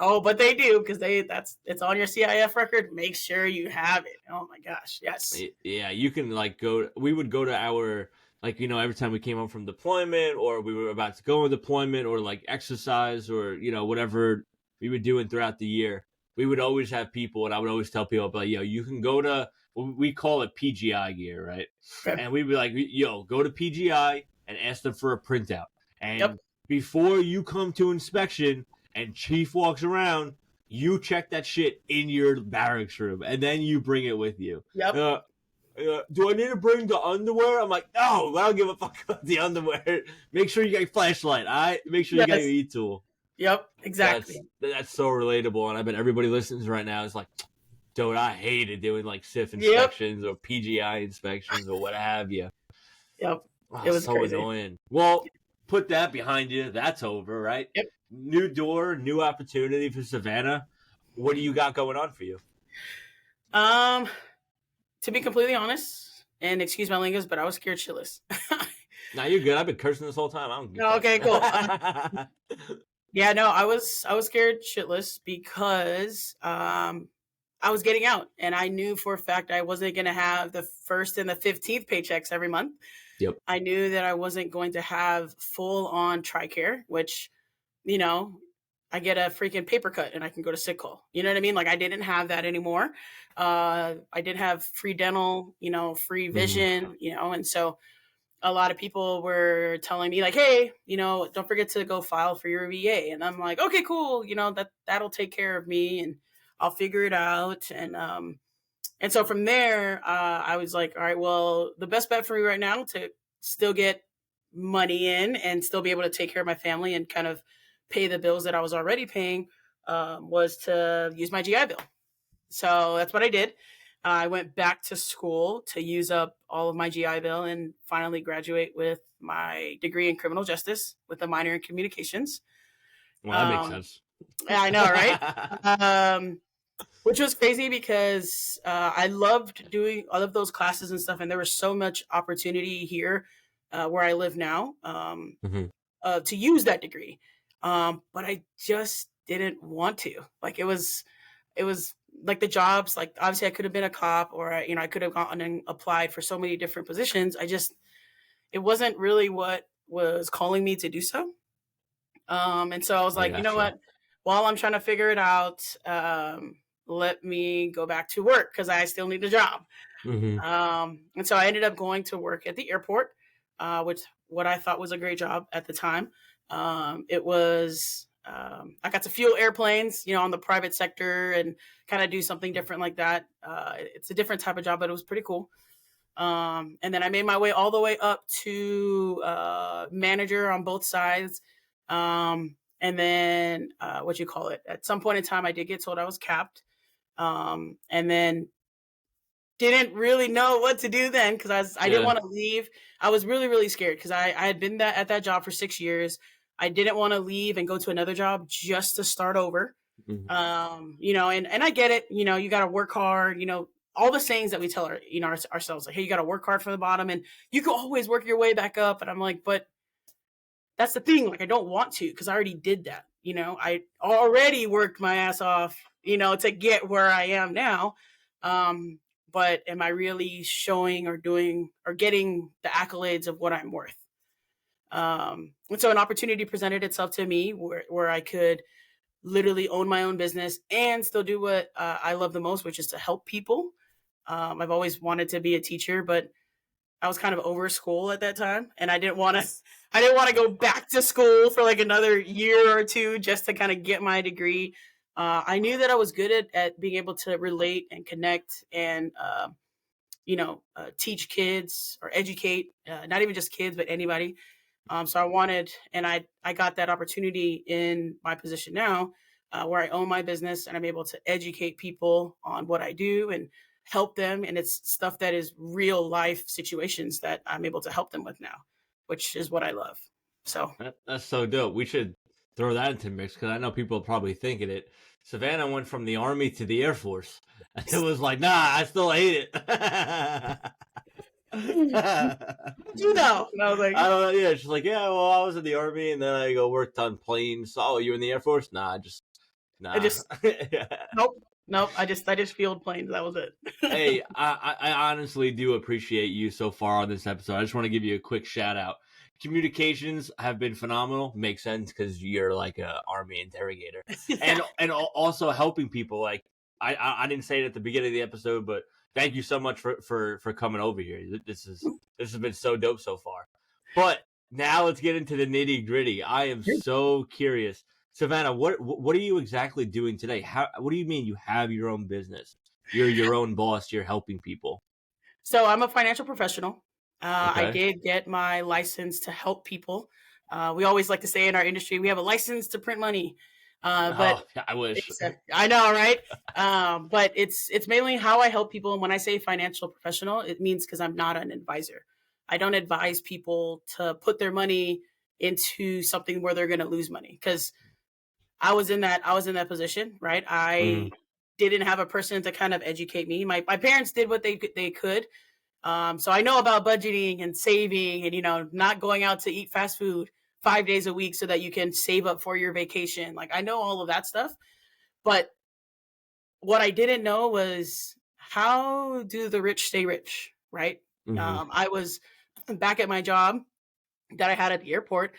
Oh, but they do because it's on your CIF record. Make sure you have it. Oh my gosh, yes. Yeah, you can like go. We would go to our like every time we came home from deployment or we were about to go on deployment or like exercise or whatever we were doing throughout the year. We would always have people, and I would always tell people, but you can go to we call it PGI gear, right? Okay. And we'd be like, go to PGI and ask them for a printout. Yep. And before you come to inspection and chief walks around, you check that shit in your barracks room, and then you bring it with you. Yep. Do I need to bring the underwear? I'm like, no, I don't give a fuck about the underwear. Make sure you got your flashlight, all right? Make sure you got Yes. your E-tool. Yep. Exactly. That's so relatable, and I bet everybody listens right now is like, dude, I hated doing like SIF Yep. inspections or PGI inspections or what have you. Yep. Oh, It was so crazy. annoying. Well, put that behind you. That's over, right? Yep. New door, new opportunity for Savannah. What do you got going on for you? To be completely honest, and excuse my language, but I was scared shitless. Nah, you're good. I've been cursing this whole time. I don't give a Okay, cool. fuck. Yeah, no, I was scared shitless because I was getting out, and I knew for a fact I wasn't going to have the first and the 15th paychecks every month. Yep. I knew that I wasn't going to have full on TRICARE, which you know, I get a freaking paper cut and I can go to sick call. You know what I mean? Like I didn't have that anymore. I did have free dental, free vision, and so a lot of people were telling me like, hey, don't forget to go file for your VA. And I'm like, okay, cool. That'll take care of me and I'll figure it out. And so from there, I was like, all right, well, the best bet for me right now to still get money in and still be able to take care of my family and kind of pay the bills that I was already paying was to use my GI Bill. So that's what I did. I went back to school to use up all of my GI Bill and finally graduate with my degree in criminal justice with a minor in communications. Well, that makes sense. Yeah, I know, right? Which was crazy because I loved doing all of those classes and stuff, and there was so much opportunity here where I live now to use that degree. But I just didn't want to. Like it was like the jobs. Like obviously, I could have been a cop, or I could have gone and applied for so many different positions. It wasn't really what was calling me to do so. And so I was like, you know what? While I'm trying to figure it out, let me go back to work because I still need a job. And so I ended up going to work at the airport, which what I thought was a great job at the time. It was I got to fuel airplanes, on the private sector and kind of do something different like that. It's a different type of job, but it was pretty cool. And then I made my way all the way up to manager on both sides. And then at some point in time, I did get told I was capped. And then didn't really know what to do then because I didn't want to leave. I was really, really scared because I had been at that job for 6 years. I didn't want to leave and go to another job just to start over. And I get it. You got to work hard, all the sayings that we tell ourselves, like, hey, you got to work hard from the bottom and you can always work your way back up. And I'm like, but that's the thing. Like, I don't want to, because I already did that. I already worked my ass off, to get where I am now. But am I really showing or doing or getting the accolades of what I'm worth? And so an opportunity presented itself to me where I could literally own my own business and still do what I love the most, which is to help people. I've always wanted to be a teacher, but I was kind of over school at that time, and I didn't want to go back to school for like another year or two just to kind of get my degree. I knew that I was good at being able to relate and connect and, teach kids or educate, not even just kids, but anybody. So I wanted, and I got that opportunity in my position now, where I own my business and I'm able to educate people on what I do and help them. And it's stuff that is real life situations that I'm able to help them with now, which is what I love. So that's so dope. We should throw that into the mix because I know people are probably thinking it. Savannah went from the Army to the Air Force. And it was like, nah, I still hate it. You know, and I was like, I don't know. Yeah, she's like, yeah, well, I was in the Army and then I worked on planes. Oh, you in the Air Force? Nah. Nope. I just field planes. That was it. Hey, I honestly do appreciate you so far on this episode. I just want to give you a quick shout out. Communications have been phenomenal. Makes sense because you're like a Army interrogator, and also helping people. Like I didn't say it at the beginning of the episode, but thank you so much for coming over here. This has been so dope so far. But now let's get into the nitty gritty. I am so curious, Savannah. What are you exactly doing today? What do you mean you have your own business? You're your own boss. You're helping people. So I'm a financial professional. Okay. I did get my license to help people. We always like to say in our industry, we have a license to print money. But I wish. I know, right? But it's mainly how I help people. And when I say financial professional, it means because I'm not an advisor. I don't advise people to put their money into something where they're going to lose money. Because I was in that position, right? I didn't have a person to kind of educate me. My parents did what they could. So I know about budgeting and saving and, not going out to eat fast food 5 days a week so that you can save up for your vacation. Like, I know all of that stuff, but what I didn't know was how do the rich stay rich, right? I was back at my job that I had at the airport.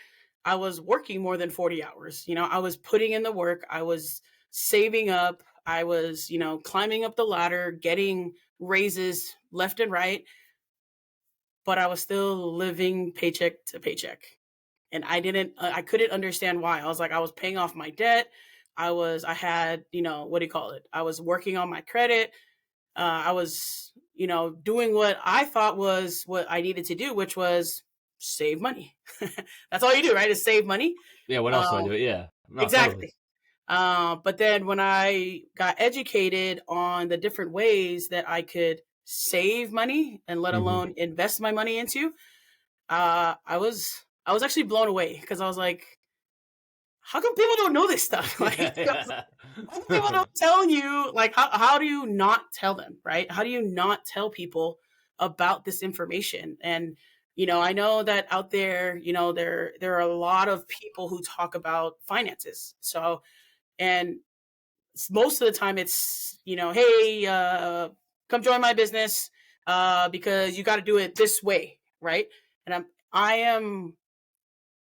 I was working more than 40 hours. I was putting in the work. I was saving up. I was, climbing up the ladder, getting raises left and right, but I was still living paycheck to paycheck. And I couldn't understand why. I was like, I was paying off my debt. I had, what do you call it? I was working on my credit. I was, doing what I thought was what I needed to do, which was save money. That's all you do, right? Is save money. Yeah. What else do I do? Yeah. No, exactly. Totally. But then when I got educated on the different ways that I could save money and let alone invest my money into, I was actually blown away because I was like, how come people don't know this stuff? Like, how come people don't tell you? Like, how do you not tell them, right? How do you not tell people about this information? And, I know that out there, there are a lot of people who talk about finances. So, and most of the time it's, hey, come join my business because you got to do it this way, right? And I am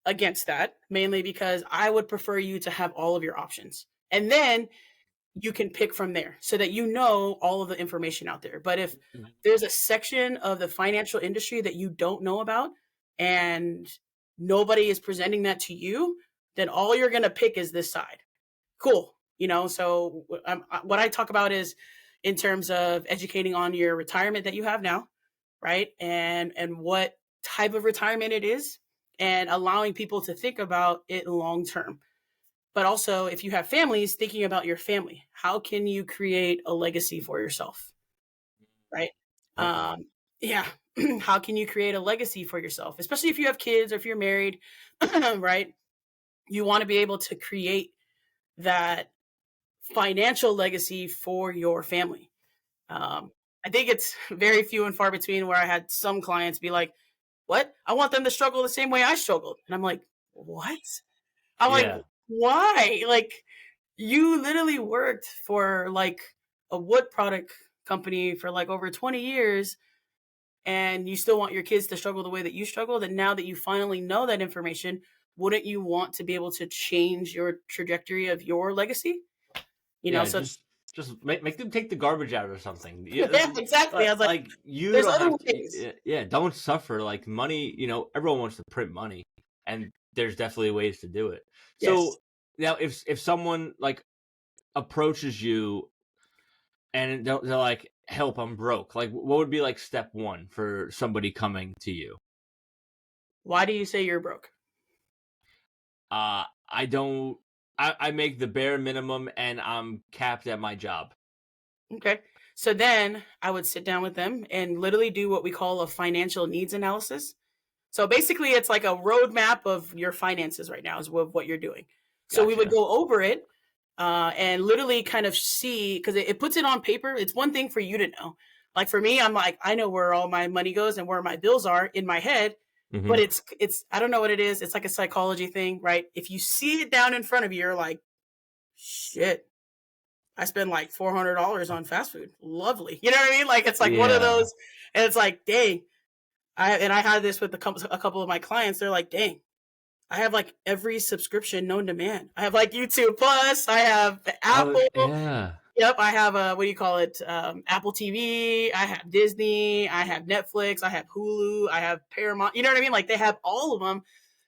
against that, mainly because I would prefer you to have all of your options. And then you can pick from there so that all of the information out there. But if there's a section of the financial industry that you don't know about and nobody is presenting that to you, then all you're going to pick is this side. Cool. So what I talk about is in terms of educating on your retirement that you have now, right? And what type of retirement it is, and allowing people to think about it long term. But also, if you have families, thinking about your family. How can you create a legacy for yourself, right? Okay. Yeah. How can you create a legacy for yourself, especially if you have kids or if you're married, right? You want to be able to create that financial legacy for your family. I think it's very few and far between where I had some clients be like, "What? I want them to struggle the same way I struggled." And I'm like, "What?" I'm like, Yeah. "Why?" Like, you literally worked for like a wood product company for like over 20 years, and you still want your kids to struggle the way that you struggled. And now that you finally know that information, wouldn't you want to be able to change your trajectory of your legacy? Yeah, So just make them take the garbage out or something. Yeah, yeah, exactly. I was like, like you there's don't other have to. ways. Yeah, don't suffer. Like money, everyone wants to print money, and there's definitely ways to do it. Yes. So now, if someone like approaches you and they're like, "Help, I'm broke." Like, what would be like step one for somebody coming to you? Why do you say you're broke? I don't. I make the bare minimum, and I'm capped at my job. Okay. So then I would sit down with them and literally do what we call a financial needs analysis. So basically, it's like a roadmap of your finances right now, is what you're doing. So we would Gotcha. go over it and literally kind of see, because it puts it on paper. It's one thing for you to know. Like for me, I'm like, I know where all my money goes and where my bills are in my head, but Hmm. it's I don't know what it is. It's like a psychology thing, right? If you see it down in front of you, you're like, shit, I spend like $400 on fast food. Lovely. You know what I mean? Like it's like one of Yeah. those, and it's like, dang. I had this with a couple of my clients. They're like, dang, I have like every subscription known to man. I have like YouTube Plus. I have Oh, Apple. yeah. Yep, I have what do you call it? Apple TV. I have Disney. I have Netflix. I have Hulu. I have Paramount. You know what I mean? Like they have all of them.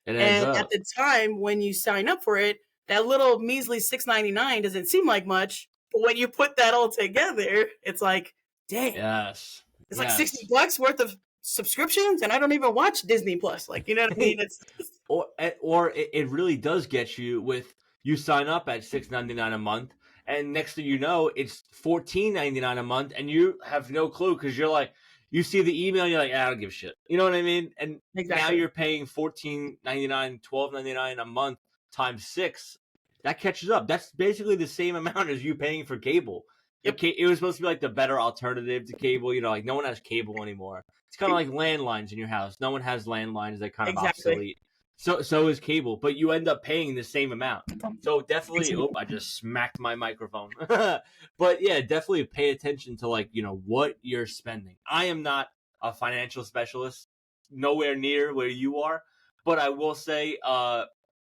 It adds And at up. the time when you sign up for it, that little measly $6.99 doesn't seem like much. But when you put that all together, it's like, dang, Yes. it's like 60 Yes. bucks worth of subscriptions, and I don't even watch Disney Plus. Like, you know what I mean? It's Or it really does get you with you sign up at $6.99 a month, and next thing you know, it's $14.99 a month, and you have no clue because you're like, you see the email, you're like, I don't give a shit. You know what I mean? And now exactly. you're paying $14.99, $12.99 a month times six. That catches up. That's basically the same amount as you paying for cable. Yep. It was supposed to be like the better alternative to cable. Like no one has cable anymore. It's kind of like landlines in your house. No one has landlines. They're kind of Exactly. obsolete. So is cable, but you end up paying the same amount. So definitely, Exactly. I just smacked my microphone. But yeah, definitely pay attention to what you're spending. I am not a financial specialist, nowhere near where you are, but I will say,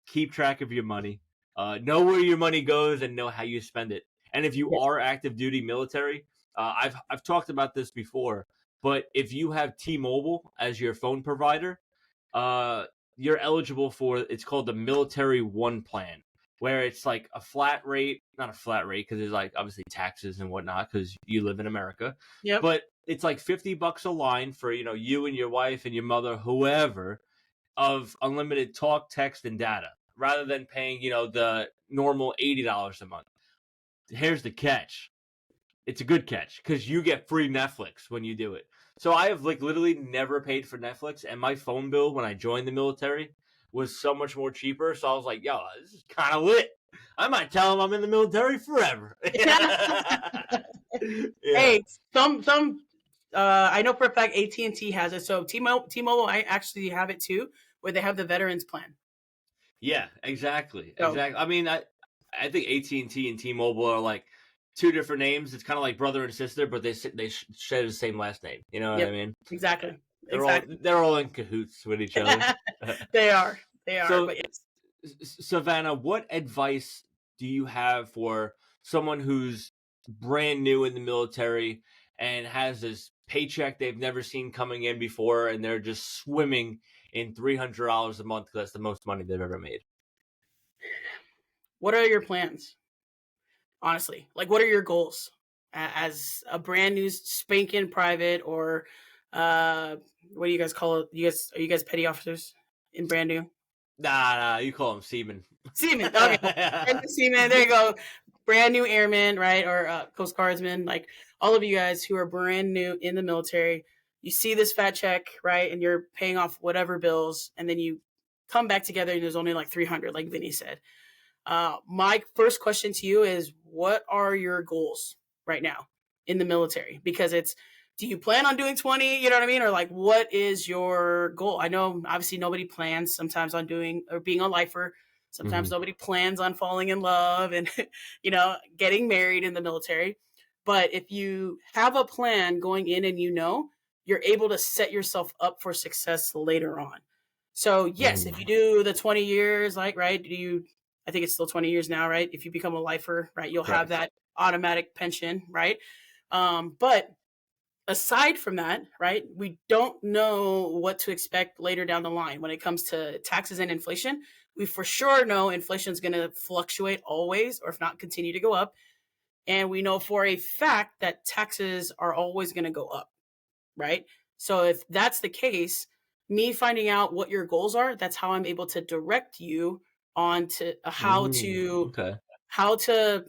keep track of your money. Know where your money goes and know how you spend it. And if you Yep. are active duty military, I've talked about this before, but if you have T-Mobile as your phone provider, uh, you're eligible for it's called the Military One Plan, where it's like a flat rate, not a flat rate because there's like obviously taxes and whatnot because you live in America, Yep. but it's like $50 a line for you and your wife and your mother, whoever, of unlimited talk, text, and data, rather than paying the normal $80 a month. Here's the catch: it's a good catch because you get free Netflix when you do it. So I have like literally never paid for Netflix, and my phone bill when I joined the military was so much more cheaper. So I was like, "Yo, this is kind of lit. I might tell them I'm in the military forever." Yeah, Hey, some I know for a fact AT&T has it. So T-Mobile, I actually have it too, where they have the veterans plan. yeah, exactly, So exactly. I mean, I think AT&T and T-Mobile are like two different names. It's kind of like brother and sister, but they share the same last name. You know what I yep, mean? exactly, They're all exactly. they're all in cahoots with each other. They are, they are. So, But yes, Savannah, what advice do you have for someone who's brand new in the military and has this paycheck they've never seen coming in before, and they're just swimming in $300 a month because that's the most money they've ever made? what are your plans? Honestly, like what are your goals as a brand new spanking private, or What do you guys call it? Are you guys petty officers in brand new? Nah, you call them seamen. Seaman. Okay. Brand new seaman. There you go. Brand new airmen, right? Or Coast Guardsmen. Like all of you guys who are brand new in the military, you see this fat check, right? And you're paying off whatever bills, and then you come back together and there's only like 300, like Vinny said. My first question to you is, what are your goals right now in the military? Because do you plan on doing 20? You know what I mean? Or like, what is your goal? I know obviously nobody plans sometimes on doing or being a lifer. Sometimes nobody plans on falling in love and, getting married in the military. But if you have a plan going in and you're able to set yourself up for success later on. So yes, if you do the 20 years, like, right, I think it's still 20 years now, right? If you become a lifer, right, you'll have that automatic pension, right? But aside from that, right, we don't know what to expect later down the line when it comes to taxes and inflation. We for sure know inflation is going to fluctuate always, or if not, continue to go up. And we know for a fact that taxes are always going to go up, right? So if that's the case, me finding out what your goals are, that's how I'm able to direct you on to how to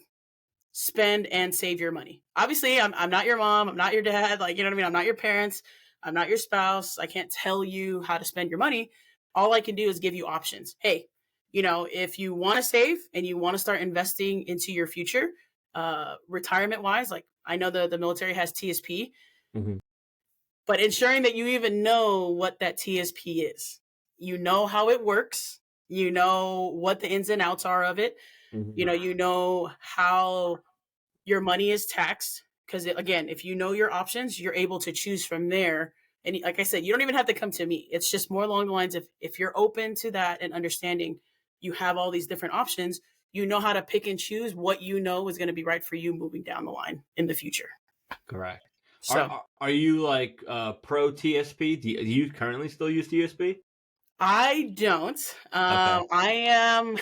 spend and save your money. Obviously, I'm not your mom, I'm not your dad, like, you know what I mean? I'm not your parents, I'm not your spouse. I can't tell you how to spend your money. All I can do is give you options. Hey, if you want to save and you want to start investing into your future, retirement wise, like I know the military has TSP, but ensuring that you even know what that TSP is, how it works, what the ins and outs are of it, you know how your money is taxed. Because again, if you know your options, you're able to choose from there. And like I said, you don't even have to come to me. It's just more along the lines of, if you're open to that and understanding you have all these different options, you know how to pick and choose what is going to be right for you moving down the line in the future. Correct. So are you like pro TSP? Do you currently still use TSP? I don't. I am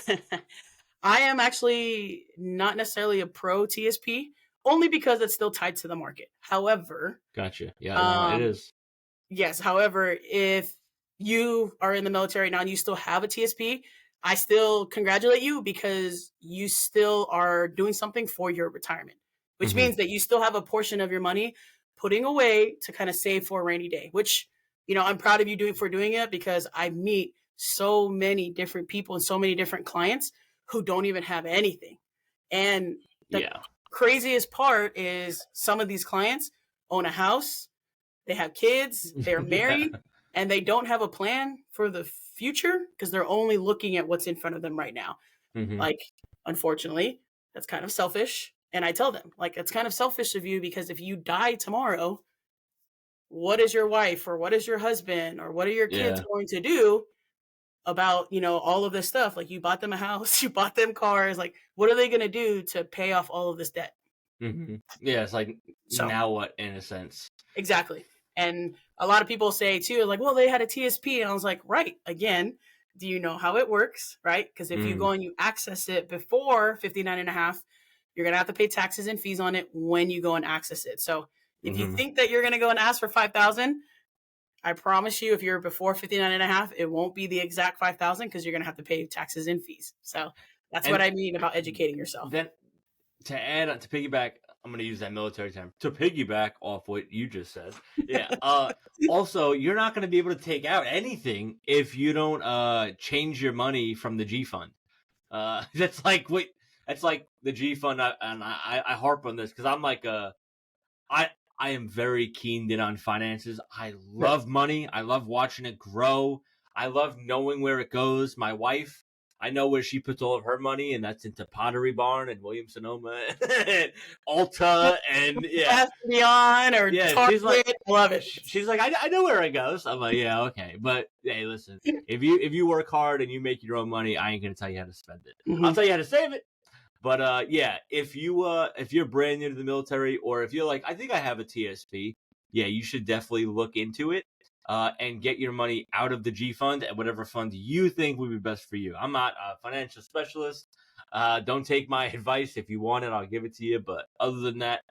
I am actually not necessarily a pro TSP, only because it's still tied to the market. However, gotcha. Yeah, it is. Yes. However, if you are in the military now and you still have a TSP, I still congratulate you, because you still are doing something for your retirement, which means that you still have a portion of your money putting away to kind of save for a rainy day, which, I'm proud of you for doing it, because I meet so many different people and so many different clients who don't even have anything. And the craziest part is some of these clients own a house, they have kids, they're married, and they don't have a plan for the future because they're only looking at what's in front of them right now. Like, unfortunately, that's kind of selfish. And I tell them, like, it's kind of selfish of you, because if you die tomorrow, what is your wife or what is your husband or what are your kids going to do about, all of this stuff? Like, you bought them a house, you bought them cars. Like, what are they going to do to pay off all of this debt? Yeah, it's like, now what, in a sense? Exactly. And a lot of people say too, like, well, they had a TSP. And I was like, right. Again, do you know how it works? Right. Because if you go and you access it before 59 and a half, you're going to have to pay taxes and fees on it when you go and access it. So if you think that you're going to go and ask for 5,000, I promise you, if you're before 59 and a half, it won't be the exact 5,000, because you're going to have to pay taxes and fees. So that's what I mean about educating yourself. Then to piggyback, I'm going to use that military term, to piggyback off what you just said. Yeah. Also, you're not going to be able to take out anything if you don't change your money from the G fund. That's like the G fund. And I harp on this because I'm like, I am very keened in on finances. I love money. I love watching it grow. I love knowing where it goes. My wife, I know where she puts all of her money, and that's into Pottery Barn and Williams-Sonoma and Ulta and Beyond or Target. She's like, love it. She's like, I know where it goes. I'm like, yeah, okay, but hey, listen, if you work hard and you make your own money, I ain't gonna tell you how to spend it. I'll tell you how to save it. But if you're brand new to the military, or if you're like, I think I have a TSP, you should definitely look into it. And get your money out of the G fund and whatever fund you think would be best for you. I'm not a financial specialist. Don't take my advice. If you want it, I'll give it to you. But other than that,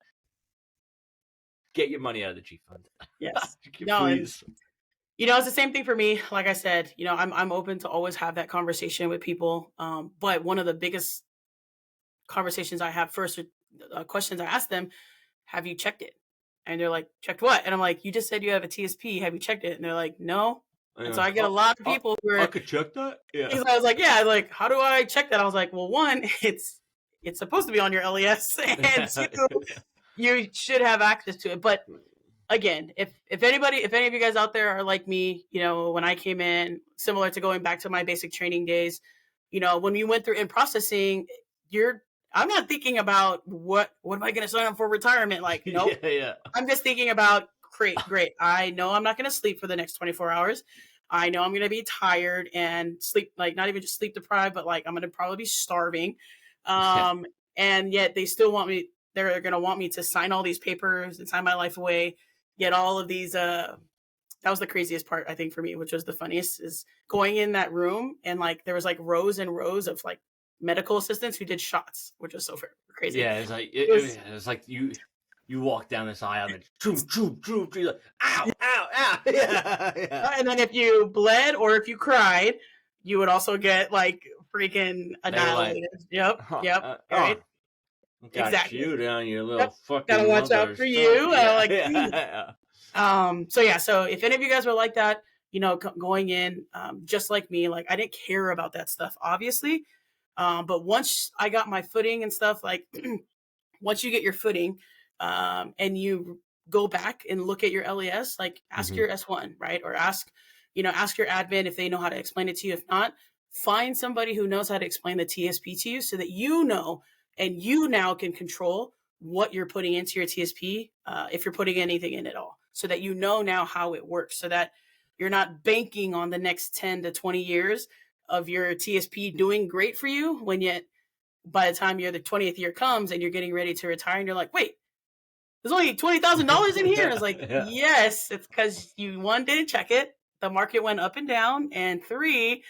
get your money out of the G fund. Yes. No, and Please. it's the same thing for me. Like I said, I'm open to always have that conversation with people. But one of the biggest conversations I have first, questions I ask them, have you checked it? And they're like, checked what? And I'm like, you just said you have a TSP. Have you checked it? And they're like, no. And so I get a lot of people who are. I could check that. Yeah. I was like, yeah. Like, how do I check that? I was like, well, one, it's supposed to be on your LES, and two, you should have access to it. But again, if any of you guys out there are like me, when I came in, similar to going back to my basic training days, when we went through in processing, I'm not thinking about what am I going to sign up for retirement? Like, nope. Yeah. I'm just thinking about great. I know I'm not going to sleep for the next 24 hours. I know I'm going to be tired and sleep, like not even just sleep deprived, but like I'm going to probably be starving. And yet they still want me. They're going to want me to sign all these papers and sign my life away. Get all of these. That was the craziest part, I think, for me, which was the funniest, is going in that room and like there was like rows and rows of like medical assistants who did shots, which was so crazy. Yeah, it's like it's like you walk down this aisle and you're like, ow. Yeah. And then if you bled or if you cried, you would also get like freaking annihilated. Yep. Right. Got exactly. You down your little fucking. Gotta watch out for you. Yeah. So if any of you guys were like that, going in, just like me, like I didn't care about that stuff, obviously. But once I got my footing and stuff, like once you get your footing, and you go back and look at your LES, like ask your S1, right? Or ask your admin if they know how to explain it to you. If not, find somebody who knows how to explain the TSP to you so that you know, and you now can control what you're putting into your TSP, if you're putting anything in at all, so that you know now how it works, so that you're not banking on the next 10 to 20 years of your TSP doing great for you, when yet by the time the 20th year comes and you're getting ready to retire and you're like, wait, there's only $20,000 in here. I was like, yes, it's because you, one, didn't check it. The market went up and down. And three,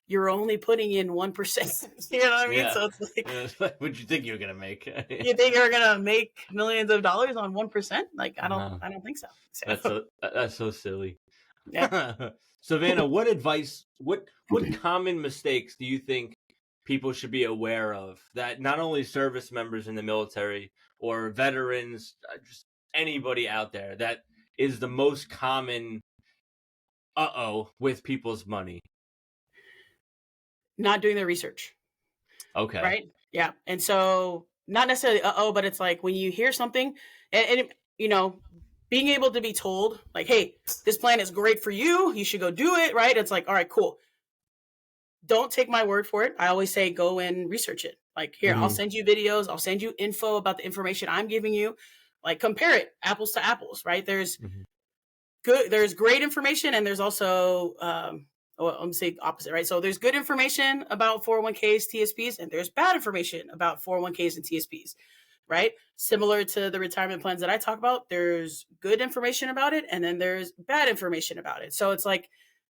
you're only putting in 1%. You know what I mean? Yeah. So it's like, what'd you think you were going to make? You think you're going to make millions of dollars on 1%? Like, I don't think so. That's so silly. Yeah. Savannah, what advice, what common mistakes do you think people should be aware of that not only service members in the military or veterans, just anybody out there, that is the most common with people's money? Not doing the research. Okay. Right? Yeah. And so not necessarily but it's like when you hear something and being able to be told like, hey, this plan is great for you. You should go do it. Right. It's like, all right, cool. Don't take my word for it. I always say, go and research it. Like, here, I'll send you videos. I'll send you info about the information I'm giving you. Like, compare it apples to apples, right? There's great information, and there's also, let me say opposite, right? So there's good information about 401ks, TSPs, and there's bad information about 401ks and TSPs, right? Similar to the retirement plans that I talk about, there's good information about it, and then there's bad information about it. So it's like,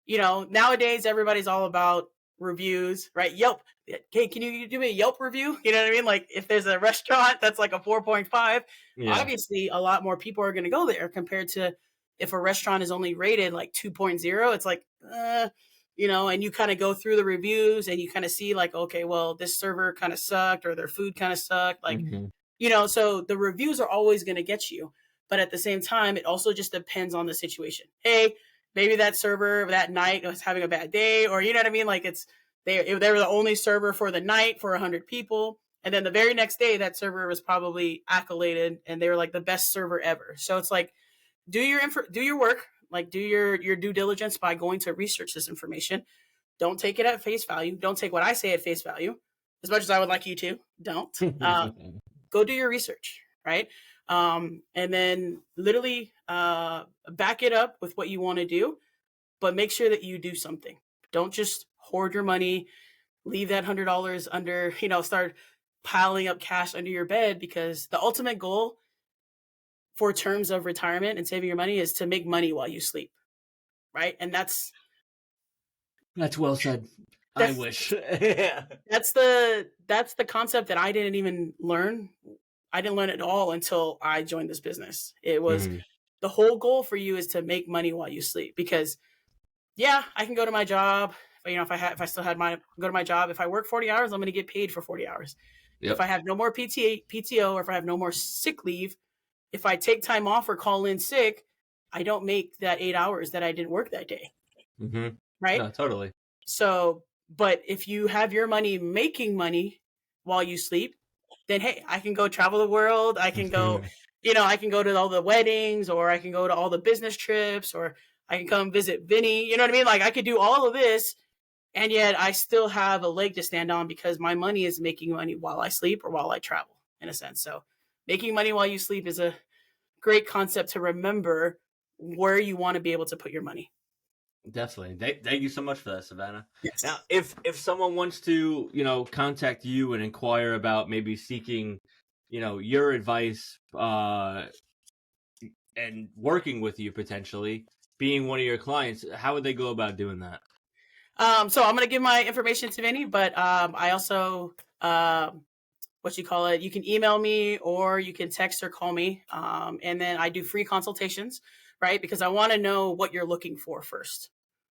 nowadays everybody's all about reviews, right? Yelp. Hey, can you do me a Yelp review? You know what I mean? Like if there's a restaurant that's like a 4.5, obviously a lot more people are going to go there compared to if a restaurant is only rated like 2.0. It's like, and you kind of go through the reviews and you kind of see like, okay, well, this server kind of sucked or their food kind of sucked. Like, so the reviews are always going to get you. But at the same time, it also just depends on the situation. Hey, maybe that server that night was having a bad day, or you know what I mean? Like they were the only server for the night for 100 people. And then the very next day, that server was probably accoladed and they were like the best server ever. So it's like, do your work, like do your due diligence by going to research this information. Don't take it at face value. Don't take what I say at face value, as much as I would like you to. Don't. Go do your research, right? And then literally back it up with what you want to do, but make sure that you do something. Don't just hoard your money, leave that $100 under, start piling up cash under your bed, because the ultimate goal for terms of retirement and saving your money is to make money while you sleep, right? And that's well said. I wish. That's the concept that I didn't even learn. I didn't learn it all until I joined this business. It was Mm-hmm. the whole goal for you is to make money while you sleep, because yeah, I can go to my job. If I still had go to my job, if I work 40 hours, I'm going to get paid for 40 hours. If Yep. I have no more PTO, or if I have no more sick leave, if I take time off or call in sick, I don't make that 8 hours that I didn't work that day. Mm-hmm. Right. No, totally. So, but if you have your money making money while you sleep, then hey, I can go travel the world. I can go, I can go to all the weddings, or I can go to all the business trips, or I can come visit Vinny. You know what I mean? Like, I could do all of this, and yet I still have a leg to stand on, because my money is making money while I sleep or while I travel, in a sense. So making money while you sleep is a great concept to remember where you want to be able to put your money. Definitely. Thank you so much for that, Savannah. Yes. Now, if someone wants to, contact you and inquire about maybe seeking, your advice, and working with you potentially, being one of your clients, how would they go about doing that? So I'm going to give my information to Vinny, but I also, you can email me, or you can text or call me. And then I do free consultations, right? Because I want to know what you're looking for first,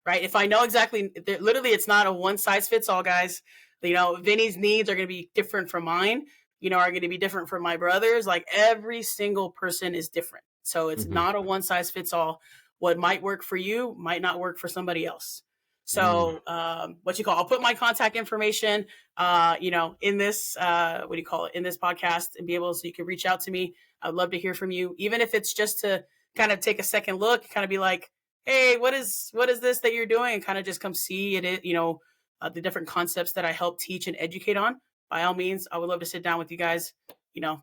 right? If I know exactly, literally, it's not a one size fits all, guys. Vinny's needs are going to be different from mine, are going to be different from my brother's. Like, every single person is different. So it's not a one size fits all. What might work for you might not work for somebody else. So, I'll put my contact information, in this, in this podcast, and so you can reach out to me. I'd love to hear from you, even if it's just to kind of take a second look, kind of be like, hey, what is this that you're doing? And kind of just come see it, the different concepts that I help teach and educate on. By all means, I would love to sit down with you guys,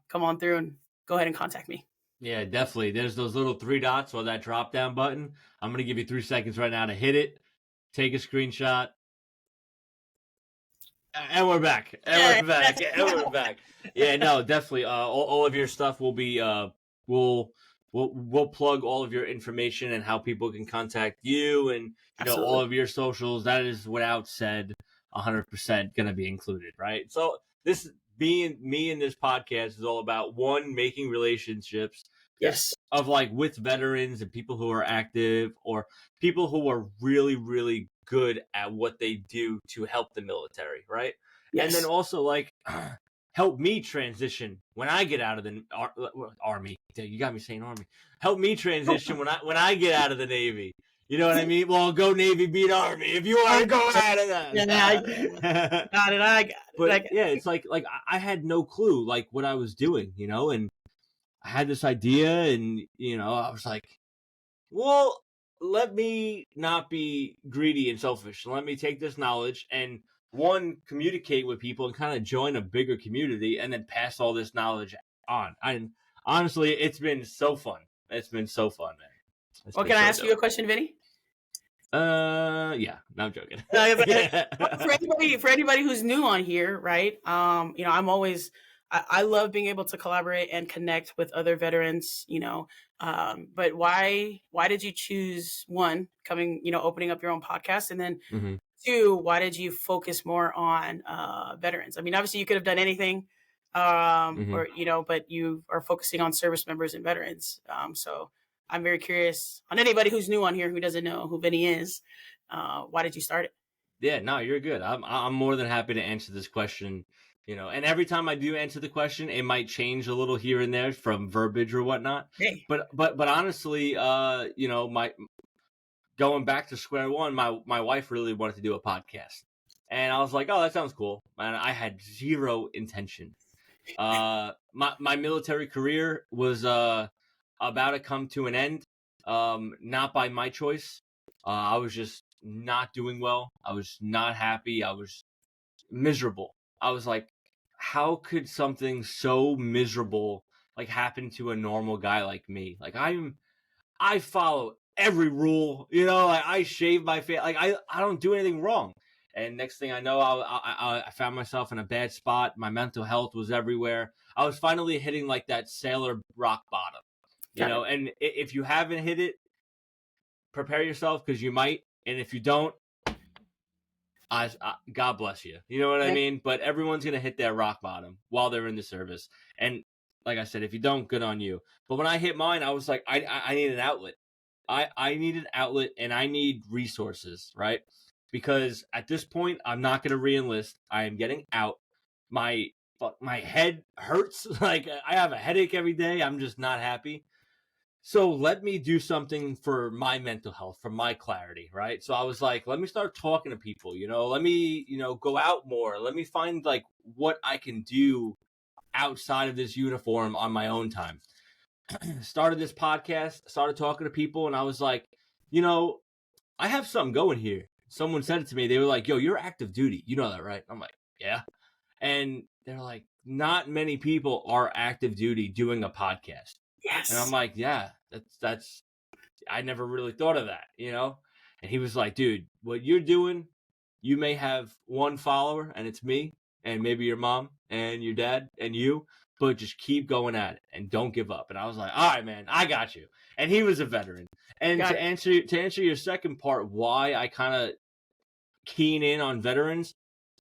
come on through and go ahead and contact me. Yeah, definitely. There's those little 3 dots or that drop down button. I'm going to give you 3 seconds right now to hit it. Take a screenshot. And we're back. And we're back. Yeah, no, definitely. All of your stuff will be we'll plug all of your information and how people can contact you, and all of your socials. That is, without said, 100% going to be included, right? So this, being me in this podcast, is all about, one, making relationships. Yes. Of with veterans and people who are active, or people who are really, really good at what they do to help the military, right? Yes. And then also help me transition when I get out of the Army. You got me saying Army. Help me transition when I get out of the Navy. You know what I mean? Well, go Navy, beat Army. If you want to go out of that. Yeah, I got it. But yeah, it's like I had no clue what I was doing, and I had this idea, and I was like, well, let me not be greedy and selfish. Let me take this knowledge and, one, communicate with people and kind of join a bigger community, and then pass all this knowledge on. And honestly, it's been so fun. It's been so fun, man. Well, can I ask you a question, Vinny? Yeah, no, I'm joking. For anybody who's new on here, right? I love being able to collaborate and connect with other veterans, but why did you choose, one, opening up your own podcast, and then two, why did you focus more on veterans? I mean, obviously you could have done anything, or, but you are focusing on service members and veterans. So I'm very curious on anybody who's new on here who doesn't know who Vinny is. Why did you start it? Yeah, no, you're good. I'm more than happy to answer this question. And every time I do answer the question, it might change a little here and there from verbiage or whatnot. Hey. But honestly, my going back to square one, my wife really wanted to do a podcast, and I was like, oh, that sounds cool. And I had zero intention. My military career was about to come to an end, not by my choice. I was just not doing well. I was not happy. I was miserable. I was like, how could something so miserable happen to a normal guy like me? I follow every rule, I shave my face, I don't do anything wrong. And next thing I know, I found myself in a bad spot. My mental health was everywhere. I was finally hitting that sailor rock bottom, and if you haven't hit it, prepare yourself, because you might. And if you don't, God bless you. You know what I mean? But everyone's going to hit that rock bottom while they're in the service. And like I said, if you don't, good on you. But when I hit mine, I was like, I need an outlet. I need an outlet, and I need resources, right? Because at this point, I'm not going to reenlist. I am getting out. My head hurts. Like, I have a headache every day. I'm just not happy. So let me do something for my mental health, for my clarity, right? So I was like, let me start talking to people, let me, go out more. Let me find like what I can do outside of this uniform on my own time. Started this podcast, started talking to people, and I was like, I have something going here. Someone said it to me. They were like, yo, you're active duty. You know that, right? I'm like, yeah. And they're like, not many people are active duty doing a podcast. Yes. And I'm like, yeah, that's I never really thought of that, And he was like, dude, what you're doing, you may have one follower, and it's me, and maybe your mom and your dad and you, but just keep going at it and don't give up. And I was like, all right, man, I got you. And he was a veteran. And to answer your second part, why I kind of keen in on veterans,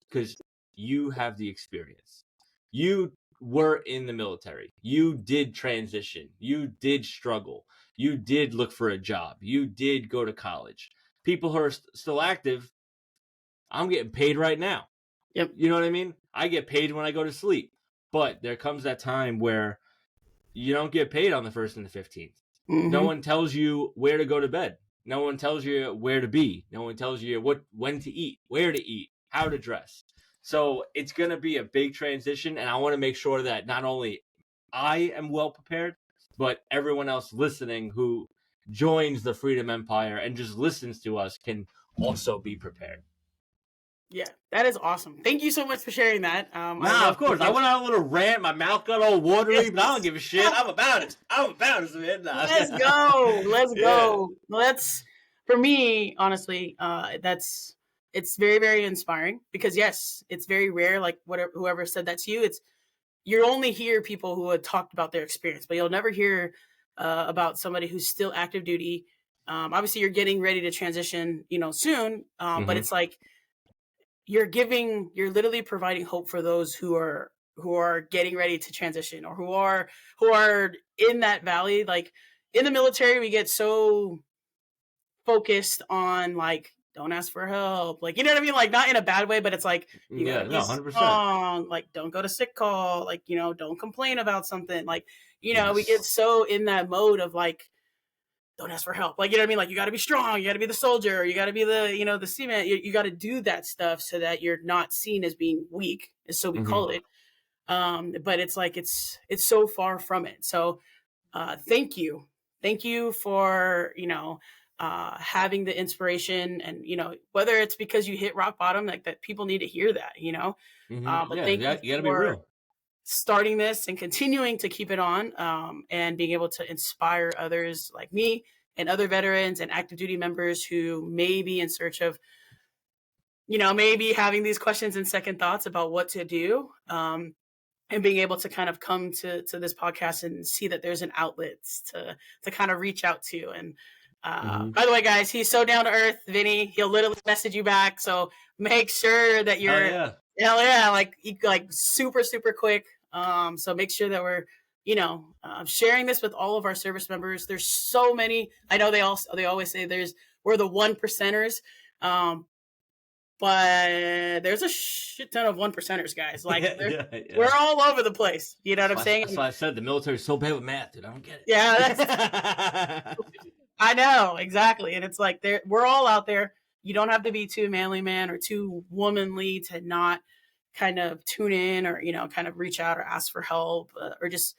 because you have the experience. You were in the military. You did transition. You did struggle. You did look for a job. You did go to college. People who are still active, I'm getting paid right now. Yep. You know what I mean? I get paid when I go to sleep. But there comes that time where you don't get paid on the 1st and the 15th. Mm-hmm. No one tells you where to go to bed. No one tells you where to be. No one tells you when to eat, where to eat, how to dress. So it's going to be a big transition, and I want to make sure that not only I am well prepared, but everyone else listening who joins the Freedom Empire and just listens to us can also be prepared. Yeah, that is awesome. Thank you so much for sharing that. Of course. I went on a little rant. My mouth got all watery, but I don't give a shit. I'm about it, man. Let's go. Let's go. For me, honestly, it's very, very inspiring because yes, it's very rare. Like whoever said that to you, you only hear people who had talked about their experience, but you'll never hear about somebody who's still active duty. Obviously, you're getting ready to transition, soon. But it's like you're literally providing hope for those who are getting ready to transition or who are in that valley. Like in the military, we get so focused on like, don't ask for help. Like, you know what I mean? Like not in a bad way, but it's like, you gotta be 100%. Strong. Like, don't go to sick call. Like, don't complain about something. Like, we get so in that mode of like, don't ask for help. Like, you know what I mean? Like, you got to be strong. You got to be the soldier. You got to be the, the seaman. You got to do that stuff so that you're not seen as being weak, is so we call it. But it's like, it's so far from it. So, thank you. Thank you for, having the inspiration and, whether it's because you hit rock bottom, like that people need to hear that, but thank you gotta be real. Starting this and continuing to keep it on, and being able to inspire others like me and other veterans and active duty members who may be in search of, maybe having these questions and second thoughts about what to do, and being able to kind of come to this podcast and see that there's an outlet to kind of reach out to. And by the way, guys, he's so down to earth, Vinny. He'll literally message you back. So make sure that you're like super, super quick. So make sure that we're, sharing this with all of our service members. There's so many. I know they always say we're the 1%ers. But there's a shit ton of 1%ers, guys. Like we're all over the place. You know what I'm saying? That's why I said the military is so bad with math, dude. I don't get it. Yeah, I know, exactly. And it's like we're all out there. You don't have to be too manly man or too womanly to not kind of tune in or, kind of reach out or ask for help, or just,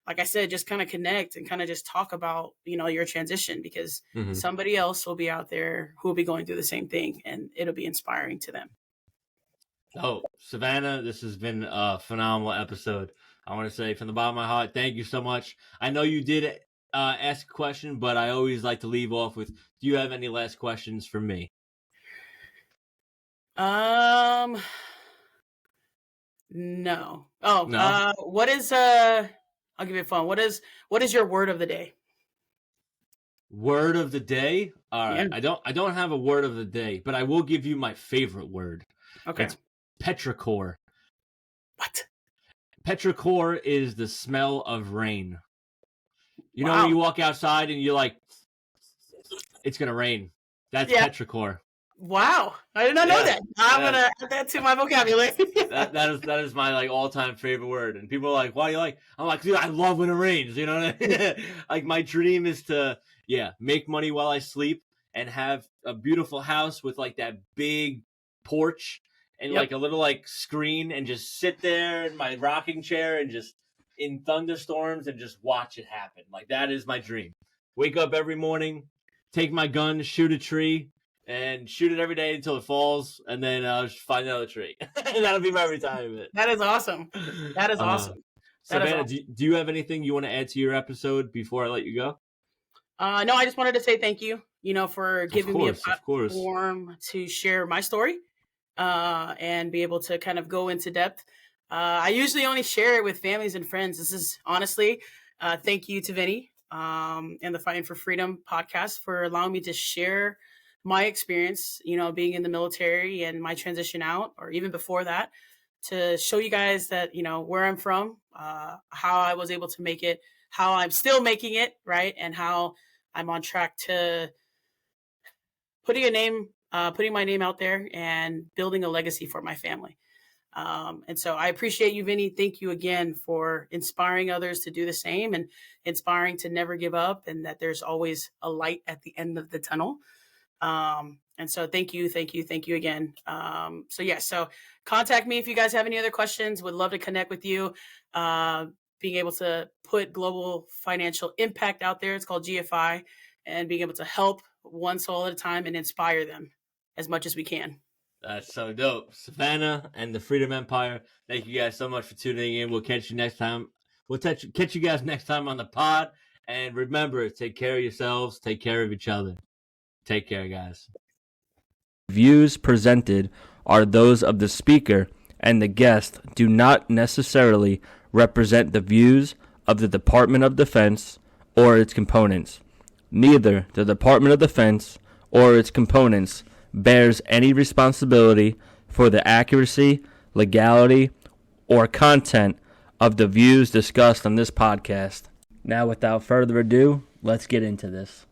like I said, just kind of connect and kind of just talk about, your transition, because somebody else will be out there who will be going through the same thing, and it'll be inspiring to them. Oh, Savannah, this has been a phenomenal episode. I want to say from the bottom of my heart, thank you so much. I know you did ask a question, but I always like to leave off with, do you have any last questions for me? No. No? What is I'll give you a fun. What is your word of the day? Word of the day? All right. Yeah. I don't have a word of the day, but I will give you my favorite word. Okay. It's petrichor. What? Petrichor is the smell of rain. You know Wow. when you walk outside and you're like, it's gonna rain. That's petrichor. Wow, I did not know that. I'm Yeah. gonna add that to my vocabulary. that is my like all-time favorite word. And people are like, why do you like? I'm like, dude, I love when it rains. You know what I mean? Like my dream is to make money while I sleep and have a beautiful house with like that big porch and like a little like screen and just sit there in my rocking chair and just in thunderstorms and just watch it happen. Like that is my dream. Wake up every morning, take my gun, shoot a tree, and shoot it every day until it falls, and then just find another tree. That'll be my retirement. That is awesome. That is awesome. Savannah, do you have anything you want to add to your episode before I let you go? No, I just wanted to say thank you, for giving me a platform to share my story and be able to kind of go into depth. I usually only share it with families and friends. This is honestly, thank you to Vinny and the Fighting for Freedom podcast for allowing me to share my experience, being in the military and my transition out, or even before that, to show you guys that, where I'm from, how I was able to make it, how I'm still making it, right? And how I'm on track to putting my name out there and building a legacy for my family. And so I appreciate you, Vinny. Thank you again for inspiring others to do the same and inspiring to never give up and that there's always a light at the end of the tunnel. And so thank you again. So contact me if you guys have any other questions. Would love to connect with you. Being able to put global financial impact out there. It's called GFI, and being able to help one soul at a time and inspire them as much as we can. That's so dope. Savannah and the Freedom Empire, thank you guys so much for tuning in. We'll catch you next time. We'll catch you guys next time on the pod. And remember, take care of yourselves. Take care of each other. Take care, guys. Views presented are those of the speaker, and the guest do not necessarily represent the views of the Department of Defense or its components. Neither the Department of Defense or its components bears any responsibility for the accuracy, legality, or content of the views discussed on this podcast. Now, without further ado, let's get into this.